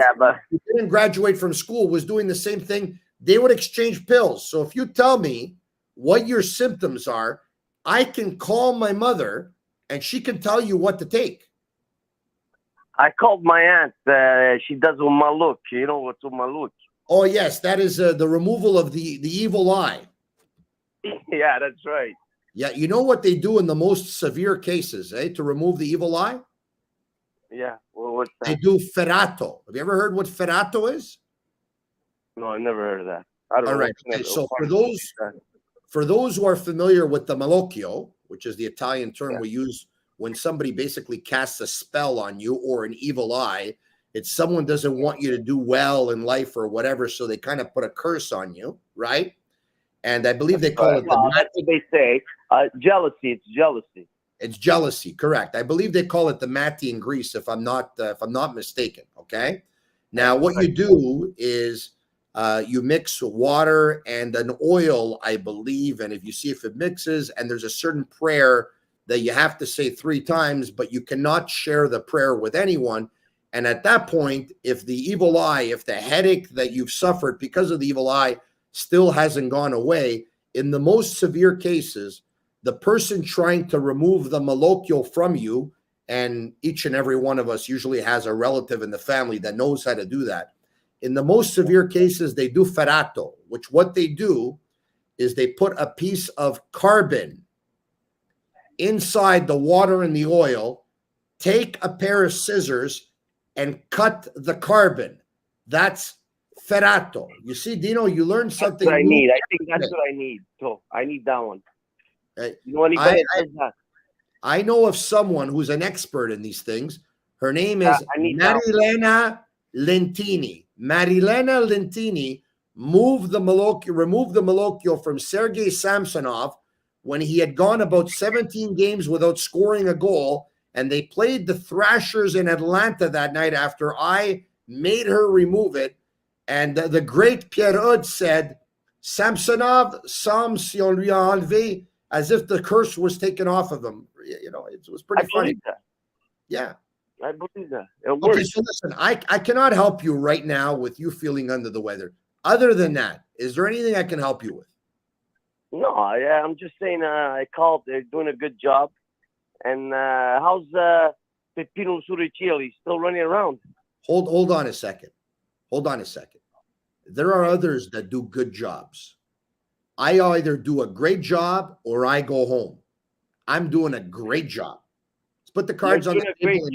[SPEAKER 4] who didn't graduate from school, was doing the same thing. They would exchange pills. So if you tell me what your symptoms are, I can call my mother, and she can tell you what to take.
[SPEAKER 8] I called my aunt. She does Umaluk. You know what's Umaluk?
[SPEAKER 4] Oh, yes. That is the removal of the evil eye.
[SPEAKER 8] Yeah, that's right.
[SPEAKER 4] Yeah. You know what they do in the most severe cases, to remove the evil eye?
[SPEAKER 8] Yeah. Well, what's that?
[SPEAKER 4] They do ferrato. Have you ever heard what ferrato is?
[SPEAKER 8] No, I never heard of that. I don't know.
[SPEAKER 4] All right. Okay. So for those who are familiar with the malocchio, which is the Italian term we use when somebody basically casts a spell on you or an evil eye, It's someone doesn't want you to do well in life or whatever, so they kind of put a curse on you, right? And I believe they call it
[SPEAKER 8] that's what they say. Jealousy. It's jealousy.
[SPEAKER 4] It's jealousy, correct. I believe they call it the Matti in Greece, if I'm not mistaken. Okay. Now, what you do is you mix water and an oil, I believe, and if you see if it mixes, and there's a certain prayer that you have to say 3 times, but you cannot share the prayer with anyone. And at that point, if the evil eye, if the headache that you've suffered because of the evil eye still hasn't gone away, in the most severe cases, the person trying to remove the malocchio from you, and each and every one of us usually has a relative in the family that knows how to do that. In the most severe cases, they do ferrato, which what they do is they put a piece of carbon inside the water and the oil, take a pair of scissors, and cut the carbon. That's ferrato. You see, Dino, you learned something.
[SPEAKER 8] That's what I need. I think that's what I need. So I need that one. You know anybody that does that?
[SPEAKER 4] I know of someone who's an expert in these things. Her name is Marilena Lentini. Marilena Lentini removed the malocchio from Sergei Samsonov when he had gone about 17 games without scoring a goal, and they played the Thrashers in Atlanta that night after I made her remove it. And the great Perot said, Samsonov, Sam si on lui a enlevé, as if the curse was taken off of him. You know, it was pretty funny.
[SPEAKER 8] That.
[SPEAKER 4] Yeah.
[SPEAKER 8] I believe that.
[SPEAKER 4] Okay, so listen, I cannot help you right now with you feeling under the weather. Other than that, is there anything I can help you with?
[SPEAKER 8] No, I'm just saying I called. They're doing a good job. And how's Pepino Suricilli still running around?
[SPEAKER 4] Hold on a second. Hold on a second. There are others that do good jobs. I either do a great job or I go home. I'm doing a great job. Let's put the cards on the table.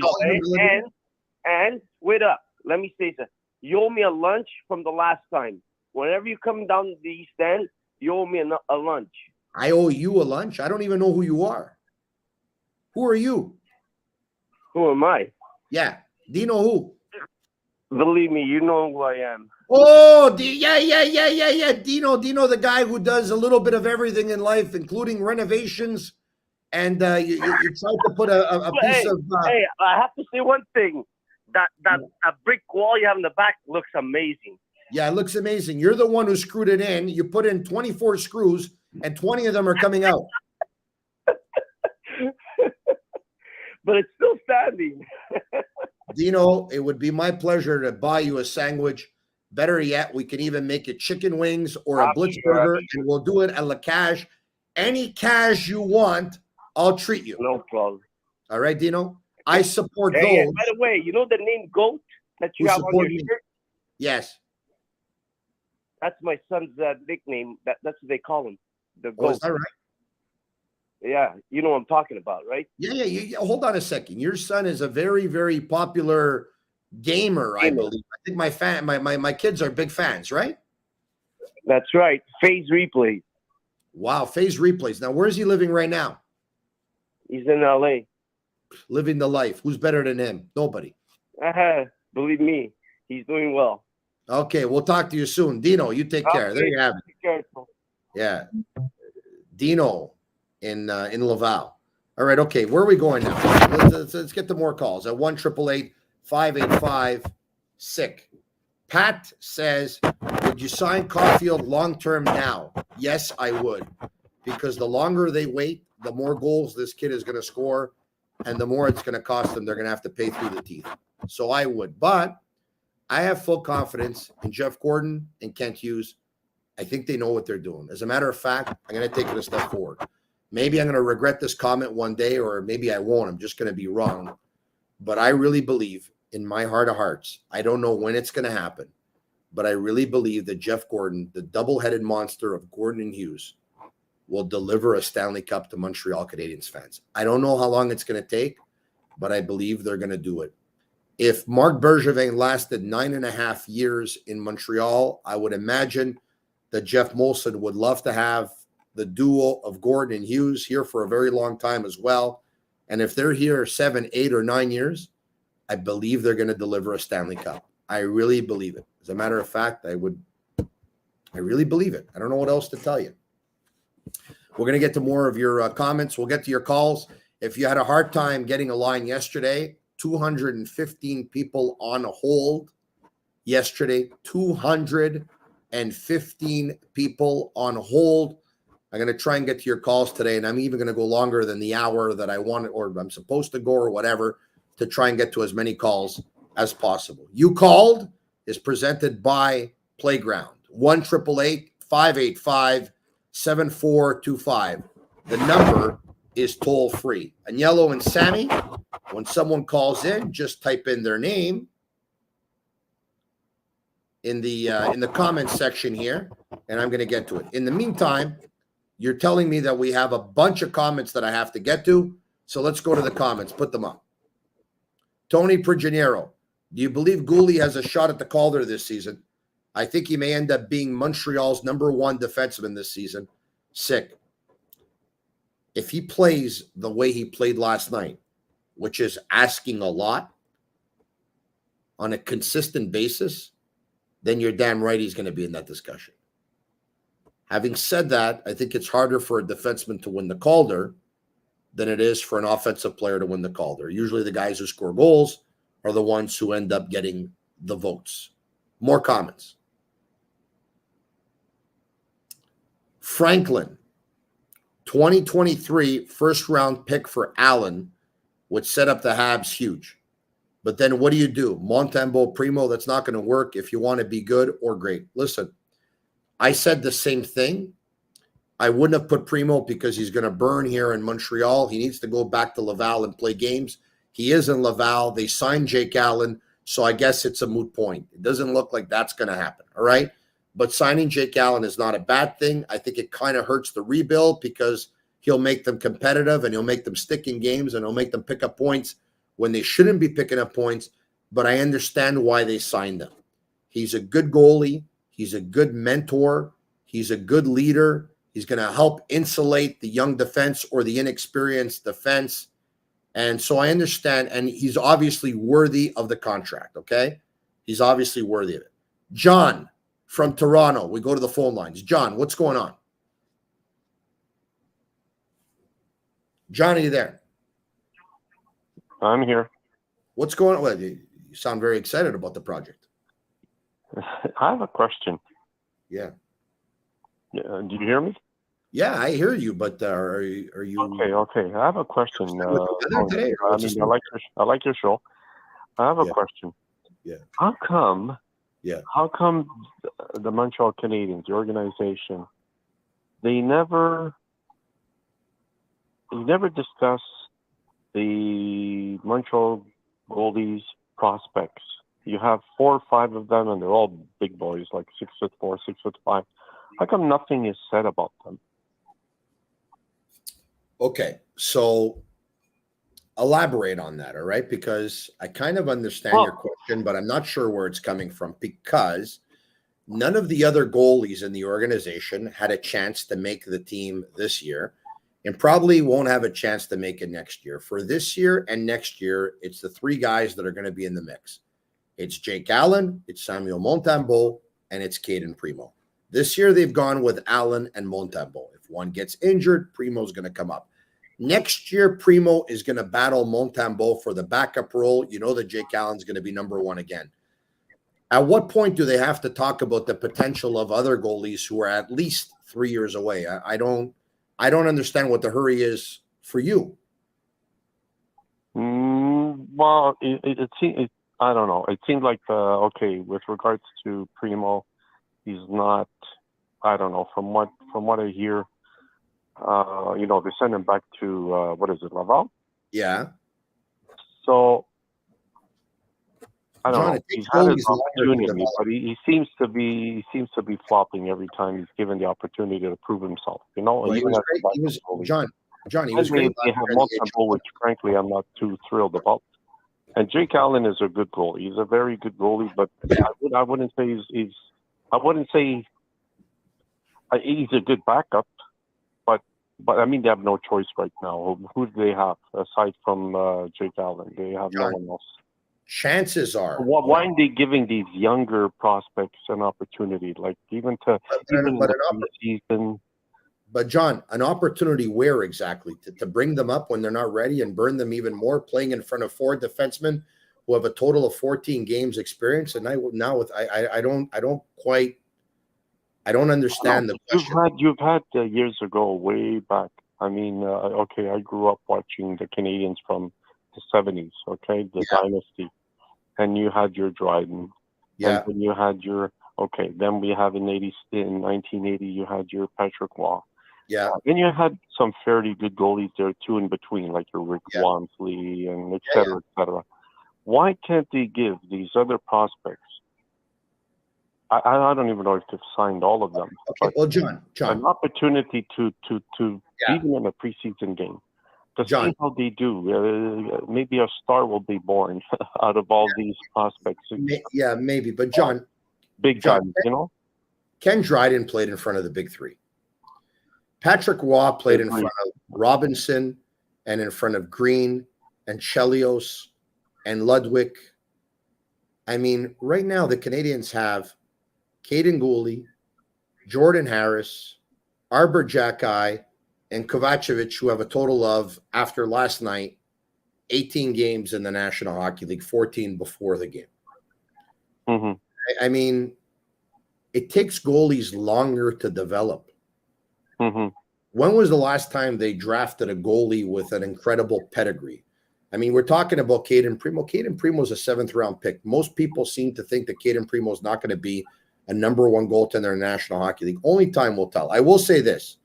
[SPEAKER 8] And wait up. Let me say something. You owe me a lunch from the last time. Whenever you come down the East End, you owe me a lunch.
[SPEAKER 4] I owe you a lunch? I don't even know who you are. Who are you?
[SPEAKER 8] Who am I?
[SPEAKER 4] Yeah. Dino who?
[SPEAKER 8] Believe me, you know who I am.
[SPEAKER 4] Oh, yeah. Dino, the guy who does a little bit of everything in life, including renovations. And you tried to put a piece of...
[SPEAKER 8] Hey, I have to say one thing. That brick wall you have in the back looks amazing.
[SPEAKER 4] Yeah, it looks amazing. You're the one who screwed it in. You put in 24 screws, and 20 of them are coming out.
[SPEAKER 8] But it's still standing.
[SPEAKER 4] Dino, it would be my pleasure to buy you a sandwich. Better yet, we can even make it chicken wings or a Blitzburger, and we'll do it at La Cage. Any cash you want, I'll treat you.
[SPEAKER 8] No problem.
[SPEAKER 4] All right, Dino? I support those.
[SPEAKER 8] Yeah, by the way, you know the name GOAT that you have on your shirt?
[SPEAKER 4] Yes.
[SPEAKER 8] That's my son's nickname. That's what they call him. The GOAT.
[SPEAKER 4] Oh, is that right?
[SPEAKER 8] Yeah, you know what I'm talking about, right?
[SPEAKER 4] Yeah. Hold on a second. Your son is a very, very popular gamer, I believe. I think my kids are big fans, right?
[SPEAKER 8] That's right. Phase replays.
[SPEAKER 4] Wow, phase replays. Now, where is he living right now?
[SPEAKER 8] He's in LA.
[SPEAKER 4] Living the life. Who's better than him? Nobody.
[SPEAKER 8] Believe me, he's doing well.
[SPEAKER 4] Okay, we'll talk to you soon. Dino, you take care. There you have it.
[SPEAKER 8] Be careful.
[SPEAKER 4] Yeah. Dino in Laval. All right, okay. Where are we going now? Let's get to more calls at 1-888-585-SICK. Pat says, would you sign Caulfield long-term now? Yes, I would. Because the longer they wait, the more goals this kid is going to score, and the more it's going to cost them. They're going to have to pay through the teeth. So I would. But I have full confidence in Jeff Gordon and Kent Hughes. I think they know what they're doing. As a matter of fact, I'm going to take it a step forward. Maybe I'm going to regret this comment one day, or maybe I won't. I'm just going to be wrong. But I really believe in my heart of hearts, I don't know when it's going to happen, but I really believe that Jeff Gordon, the double-headed monster of Gordon and Hughes, will deliver a Stanley Cup to Montreal Canadiens fans. I don't know how long it's going to take, but I believe they're going to do it. If Marc Bergevin lasted 9.5 years in Montreal, I would imagine that Jeff Molson would love to have the duo of Gordon and Hughes here for a very long time as well. And if they're here 7, 8, or 9 years, I believe they're going to deliver a Stanley Cup. I really believe it. As a matter of fact, I really believe it. I don't know what else to tell you. We're going to get to more of your comments. We'll get to your calls. If you had a hard time getting a line yesterday, 215 people on hold yesterday, 215 people on hold. I'm going to try and get to your calls today, and I'm even going to go longer than the hour that I wanted or I'm supposed to go or whatever to try and get to as many calls as possible. You Called is presented by Playground. 1-888-585-7425. The number is toll free. Agnello and Sammy, when someone calls in, just type in their name in the comments section here, and I'm going to get to it. In the meantime, you're telling me that we have a bunch of comments that I have to get to, so let's go to the comments. Put them up. Tony Marinaro, do you believe Goulet has a shot at the Calder this season? I think he may end up being Montreal's number one defenseman this season. Sick. If he plays the way he played last night, which is asking a lot on a consistent basis, then you're damn right he's going to be in that discussion. Having said that, I think it's harder for a defenseman to win the Calder than it is for an offensive player to win the Calder. Usually the guys who score goals are the ones who end up getting the votes. More comments. Franklin, 2023 first-round pick for Allen would set up the Habs huge. But then what do you do? Montembeault, Primo, that's not going to work if you want to be good or great. Listen, I said the same thing. I wouldn't have put Primo because he's going to burn here in Montreal. He needs to go back to Laval and play games. He is in Laval. They signed Jake Allen, so I guess it's a moot point. It doesn't look like that's going to happen, all right? But signing Jake Allen is not a bad thing. I think it kind of hurts the rebuild because he'll make them competitive and he'll make them stick in games and he'll make them pick up points when they shouldn't be picking up points, but I understand why they signed him. He's a good goalie. He's a good mentor. He's a good leader. He's going to help insulate the young defense or the inexperienced defense. And so I understand, and he's obviously worthy of the contract, okay? He's obviously worthy of it. John from Toronto. We go to the phone lines. John, what's going on? John, are you there?
[SPEAKER 9] I'm here.
[SPEAKER 4] What's going on? Well, you sound very excited about the project.
[SPEAKER 9] I have a question.
[SPEAKER 4] Yeah.
[SPEAKER 9] Do you hear me?
[SPEAKER 4] Yeah, I hear you, but are you
[SPEAKER 9] Okay. I have a question.
[SPEAKER 4] Today,
[SPEAKER 9] I like your show. I have a question.
[SPEAKER 4] Yeah.
[SPEAKER 9] How come?
[SPEAKER 4] Yeah.
[SPEAKER 9] How come the Montreal Canadiens, the organization, they never discuss the Montreal goalies prospects? You have 4 or 5 of them, and they're all big boys, like 6'4", 6'5". How come nothing is said about them?
[SPEAKER 4] Okay, so elaborate on that, all right? Because I kind of understand your question, but I'm not sure where it's coming from because none of the other goalies in the organization had a chance to make the team this year and probably won't have a chance to make it next year. For this year and next year, it's the 3 guys that are going to be in the mix. It's Jake Allen, it's Samuel Montembeault, and it's Caden Primo. This year, they've gone with Allen and Montembeault. If one gets injured, Primo's going to come up. Next year, Primo is going to battle Montembeault for the backup role. You know that Jake Allen's going to be number 1 again. At what point do they have to talk about the potential of other goalies who are at least 3 years away? I don't understand what the hurry is for you.
[SPEAKER 9] Well, I don't know. It seemed like with regards to Primo, he's not. I don't know. From what I hear, they send him back to Laval.
[SPEAKER 4] Yeah.
[SPEAKER 9] So I don't
[SPEAKER 4] John,
[SPEAKER 9] know. He's had his opportunity, but he seems to be flopping every time he's given the opportunity to prove himself.
[SPEAKER 4] Well, he was great. John, he was great.
[SPEAKER 9] They have Montembeault, which frankly I'm not too thrilled about. And Jake Allen is a good goalie. He's a very good goalie, but I wouldn't say he's a good backup. But I mean, they have no choice right now. Who do they have aside from Jake Allen? They have no one else.
[SPEAKER 4] chances are.
[SPEAKER 9] Why aren't they giving these younger prospects an opportunity? Like even in the preseason.
[SPEAKER 4] But John, an opportunity where exactly? To bring them up when they're not ready and burn them even more, playing in front of 4 defensemen who have a total of 14 games experience. And I don't understand the question.
[SPEAKER 9] You've had years ago, way back. I mean, okay, I grew up watching the Canadians from the 70s. Okay, the dynasty, and you had your Dryden.
[SPEAKER 4] Yeah.
[SPEAKER 9] And then you had your Then we have in 1980, you had your Patrick Waugh.
[SPEAKER 4] Yeah.
[SPEAKER 9] Then you had some fairly good goalies there too in between, like your Rick Wamsley and et cetera, et cetera. Why can't they give these other prospects? I don't even know if they've signed all of them.
[SPEAKER 4] Okay, well, John,
[SPEAKER 9] an opportunity to even in a preseason game to see how they do. Maybe a star will be born out of all these prospects.
[SPEAKER 4] Yeah, maybe. But John,
[SPEAKER 9] guns, you know.
[SPEAKER 4] Ken Dryden played in front of the big 3. Patrick Waugh played in front of Robinson and in front of Green and Chelios and Ludwig. I mean, right now the Canadians have Caden Gooley, Jordan Harris, Arbor Jacki, and Kovacevic, who have a total of, after last night, 18 games in the National Hockey League, 14 before the game.
[SPEAKER 9] Mm-hmm.
[SPEAKER 4] I mean, it takes goalies longer to develop.
[SPEAKER 9] Mm-hmm.
[SPEAKER 4] When was the last time they drafted a goalie with an incredible pedigree? I mean, we're talking about Caden Primo. Caden Primo is a 7th-round pick. Most people seem to think that Caden Primo is not going to be a number 1 goaltender in the National Hockey League. Only time will tell. I will say this.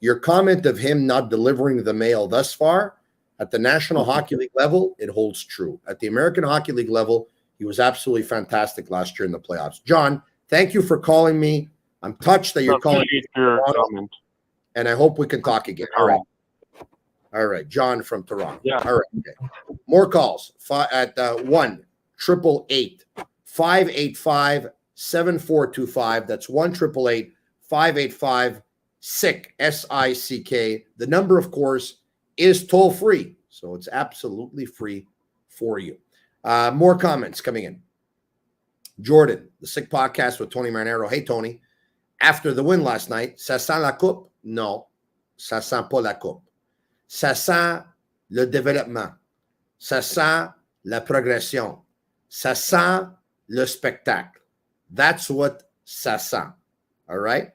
[SPEAKER 4] Your comment of him not delivering the mail thus far, at the National Hockey League level, it holds true. At the American Hockey League level, he was absolutely fantastic last year in the playoffs. John, thank you for calling me. I'm touched that you're calling me. And I hope we can talk again. All right. All right. John from Toronto.
[SPEAKER 9] Yeah.
[SPEAKER 4] All right. Okay. More calls at 1-888-585-7425. That's 1-888-585-SICK, SICK. The number, of course, is toll free. So it's absolutely free for you. More comments coming in. Jordan, the Sick Podcast with Tony Marinaro. Hey, Tony. After the win last night, ça sent la coupe? Non, ça sent pas la coupe. Ça sent le développement. Ça sent la progression. Ça sent le spectacle. That's what ça sent. All right?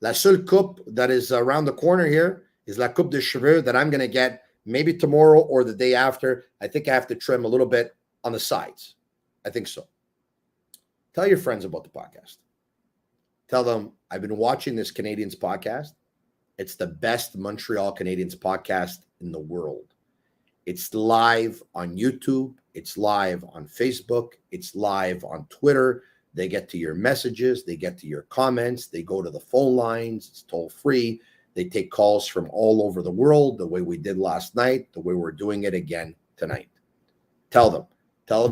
[SPEAKER 4] La seule coupe that is around the corner here is la coupe de cheveux that I'm going to get maybe tomorrow or the day after. I think I have to trim a little bit on the sides. I think so. Tell your friends about the podcast. Tell them I've been watching this Canadians podcast. It's the best Montreal Canadiens podcast in the world. It's live on YouTube. It's live on Facebook. It's live on Twitter. They get to your messages. They get to your comments. They go to the phone lines. It's toll free. They take calls from all over the world, the way we did last night, the way we're doing it again tonight. Tell them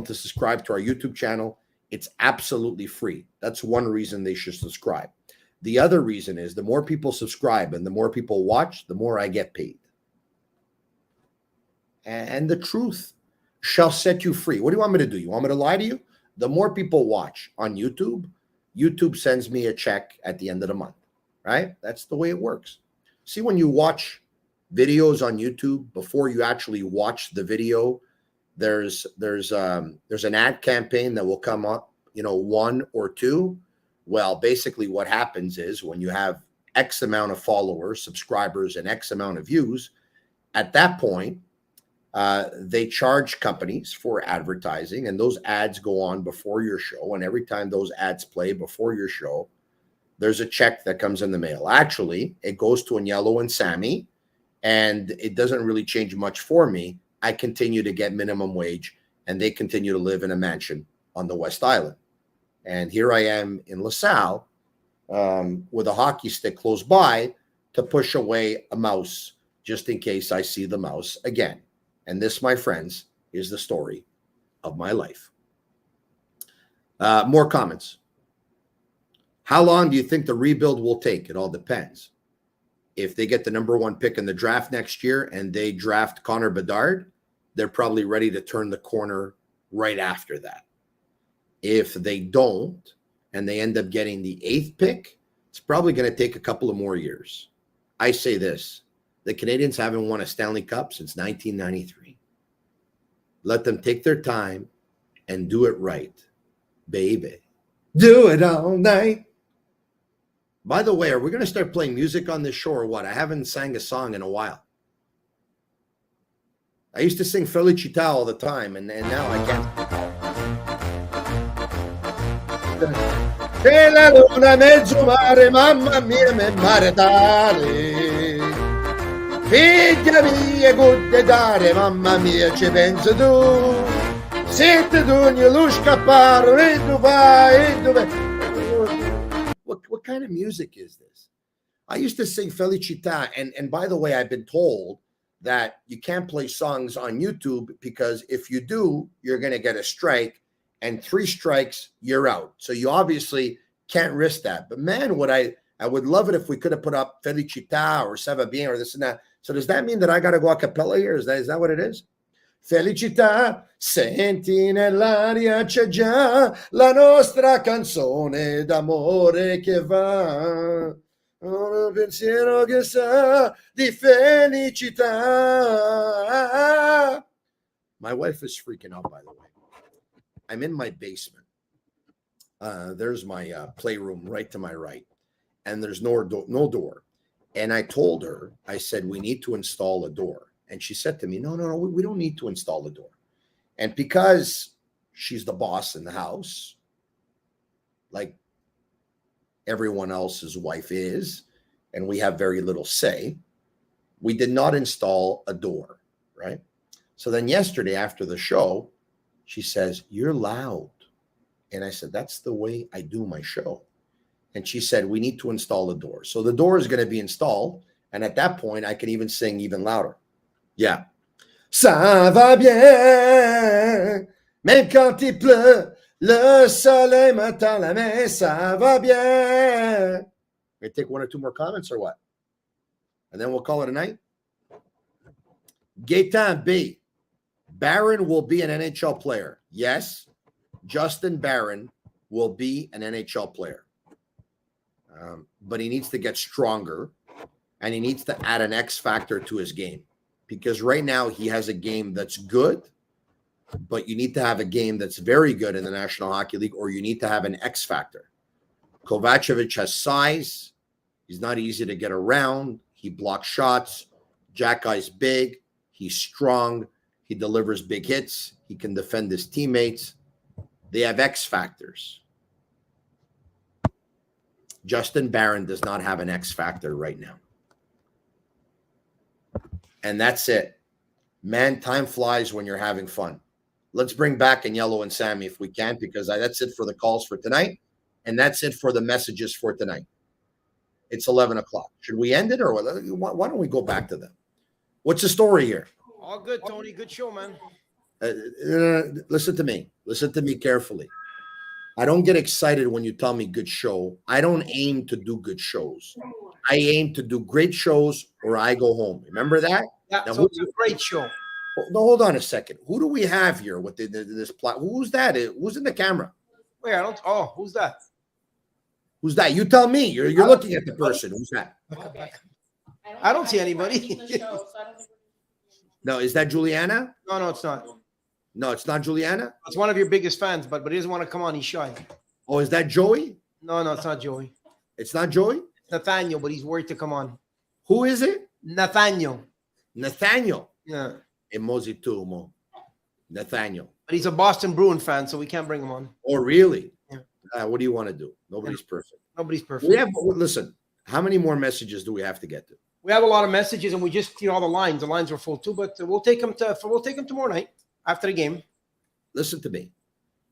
[SPEAKER 4] to subscribe to our YouTube channel. It's absolutely free. That's one reason they should subscribe. The other reason is the more people subscribe and the more people watch, the more I get paid. And the truth shall set you free. What do you want me to do? You want me to lie to you? The more people watch on YouTube, YouTube sends me a check at the end of the month, right? That's the way it works. See, when you watch videos on YouTube, before you actually watch the video, there's an ad campaign that will come up, 1 or 2. Well, basically what happens is when you have X amount of followers, subscribers, and X amount of views, at that point, they charge companies for advertising, and those ads go on before your show. And every time those ads play before your show, there's a check that comes in the mail. Actually, it goes to Agnello and Sammy, and it doesn't really change much for me. I continue to get minimum wage, and they continue to live in a mansion on the West Island. And here I am in LaSalle with a hockey stick close by to push away a mouse just in case I see the mouse again. And this, my friends, is the story of my life. More comments. How long do you think the rebuild will take? It all depends. If they get the number 1 pick in the draft next year and they draft Connor Bedard, they're probably ready to turn the corner right after that. If they don't, and they end up getting the 8th pick, it's probably going to take a couple of more years. I say this, the Canadians haven't won a Stanley Cup since 1993. Let them take their time and do it right, baby. Do it all night. By the way, are we going to start playing music on this show or what? I haven't sang a song in a while. I used to sing Felicita all the time, and now I can't. E la luna mezzo mare, mamma mia, me mare tale. Figlia mia, gutte dare, mamma mia, ci pensi tu. Siete d'ogni lo scappare, e dove. What kind of music is this? I used to sing Felicita, and by the way, I've been told that you can't play songs on YouTube because if you do, you're going to get a strike, and 3 strikes, you're out. So you obviously can't risk that. But man, I would love it if we could have put up Felicita or Ça va bien or this and that. So does that mean that I got to go a cappella here? Is that what it is? Felicità, senti nell'aria c'è già la nostra canzone d'amore che va. Un pensiero che sa di felicità. My wife is freaking out, by the way. I'm in my basement. There's my playroom right to my right, and there's no door. And I told her, I said, we need to install a door. And she said to me, no, we don't need to install a door. And because she's the boss in the house, like everyone else's wife is, and we have very little say, we did not install a door, right? So then yesterday after the show, she says, you're loud. And I said, that's the way I do my show. And she said, we need to install a door. So the door is going to be installed. And at that point, I can even sing even louder. Yeah. Ça va bien, même quand il pleut, le soleil m'attend la main, ça va bien. We take 1 or 2 more comments or what? And then we'll call it a night. Gaetan B. Barron will be an NHL player. Yes, Justin Barron will be an NHL player. But he needs to get stronger, and he needs to add an X factor to his game. Because right now he has a game that's good, but you need to have a game that's very good in the National Hockey League, or you need to have an X factor. Kovacevic has size. He's not easy to get around. He blocks shots. Jack Guy's big. He's strong. He delivers big hits. He can defend his teammates. They have X factors. Justin Barron does not have an X factor right now. And that's it. Man, time flies when you're having fun. Let's bring back Agnello and Sammy if we can, because that's it for the calls for tonight. And that's it for the messages for tonight. It's 11 o'clock. Should we end it, or why don't we go back to them? What's the story here?
[SPEAKER 7] All good, Tony. Good show, man.
[SPEAKER 4] Listen to me. Listen to me carefully. I don't get excited when you tell me good show. I don't aim to do good shows. I aim to do great shows, or I go home. Remember that?
[SPEAKER 7] Yeah,
[SPEAKER 4] now,
[SPEAKER 7] so it's a great show.
[SPEAKER 4] No, hold on a second. Who do we have here with this plot? Who's that? Who's in the camera?
[SPEAKER 7] Wait, I don't. Oh, who's that?
[SPEAKER 4] Who's that? You tell me. You're looking at the person. Who's that?
[SPEAKER 7] I don't see anybody.
[SPEAKER 4] No, is that Juliana?
[SPEAKER 7] No, it's not.
[SPEAKER 4] No, it's not Juliana?
[SPEAKER 7] It's one of your biggest fans, but he doesn't want to come on. He's shy.
[SPEAKER 4] Oh, is that Joey?
[SPEAKER 7] No, it's not Joey.
[SPEAKER 4] It's not Joey?
[SPEAKER 7] Nathaniel, but he's worried to come on.
[SPEAKER 4] Who is it?
[SPEAKER 7] Nathaniel.
[SPEAKER 4] Yeah. Emozitumo. Nathaniel.
[SPEAKER 7] But he's a Boston Bruin fan, so we can't bring him on.
[SPEAKER 4] Oh, really?
[SPEAKER 7] Yeah.
[SPEAKER 4] What do you want to do? Nobody's perfect.
[SPEAKER 7] Nobody's perfect.
[SPEAKER 4] Listen, how many more messages do we have to get to?
[SPEAKER 7] We have a lot of messages, and we just all the lines. The lines were full too, but we'll take them tomorrow night after the game.
[SPEAKER 4] Listen to me.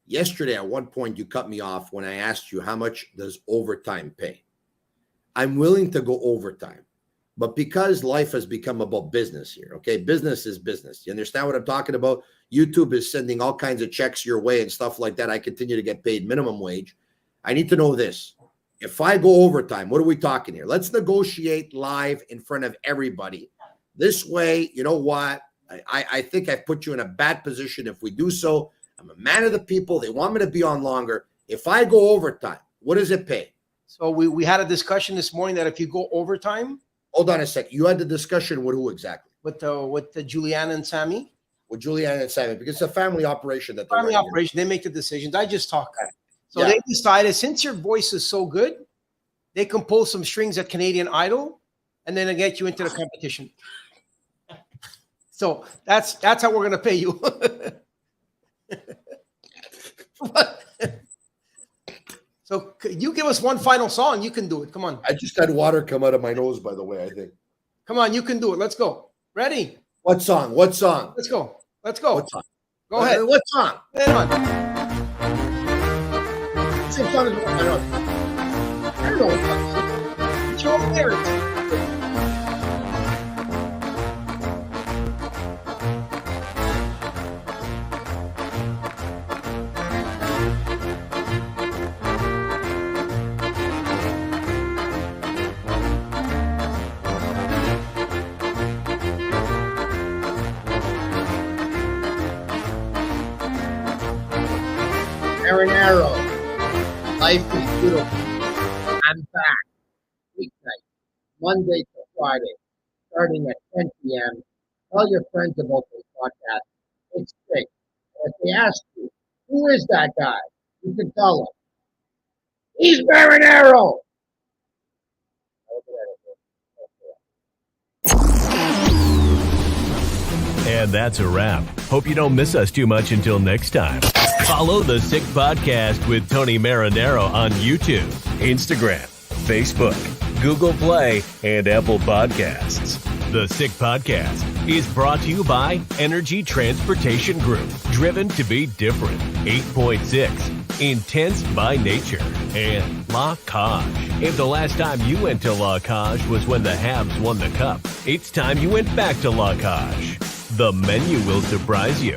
[SPEAKER 4] Yesterday, at one point, you cut me off when I asked you how much does overtime pay. I'm willing to go overtime, but because life has become about business here, okay? Business is business. You understand what I'm talking about? YouTube is sending all kinds of checks your way and stuff like that. I continue to get paid minimum wage. I need to know this. If I go overtime, what are we talking here? Let's negotiate live in front of everybody. This way, you know what? I think I've put you in a bad position if we do so. I'm a man of the people. They want me to be on longer. If I go overtime, what does it pay?
[SPEAKER 7] So we had a discussion this morning that if you go overtime.
[SPEAKER 4] Hold on a second. You had the discussion with who exactly?
[SPEAKER 7] With the Juliana and Sammy.
[SPEAKER 4] With Juliana and Sammy, because it's a family operation.
[SPEAKER 7] They make the decisions. I just talk. So they decided, since your voice is so good, they can pull some strings at Canadian Idol, and then they get you into the competition. So that's how we're gonna pay you. So you give us one final song. You can do it. Come on.
[SPEAKER 4] I just had water come out of my nose, by the way, I think.
[SPEAKER 7] Come on, you can do it. Let's go. Ready?
[SPEAKER 4] What song? Let's go.
[SPEAKER 7] What song? Go ahead.
[SPEAKER 4] What song?
[SPEAKER 7] Hang on.
[SPEAKER 4] Same song as I don't know what song.
[SPEAKER 7] It's your lyrics.
[SPEAKER 10] Marinaro, life is beautiful. I'm back. Weeknight, Monday to Friday, starting at 10 p.m. Tell your friends about this podcast. It's great. And if they ask you, who is that guy? You can tell them. He's Marinaro.
[SPEAKER 1] And that's a wrap. Hope you don't miss us too much until next time. Follow The Sick Podcast with Tony Marinaro on YouTube, Instagram, Facebook, Google Play, and Apple Podcasts. The Sick Podcast is brought to you by Energy Transportation Group, driven to be different, 8.6, intense by nature, and La Cage. If the last time you went to La Cage was when the Habs won the Cup, it's time you went back to La Cage. The menu will surprise you.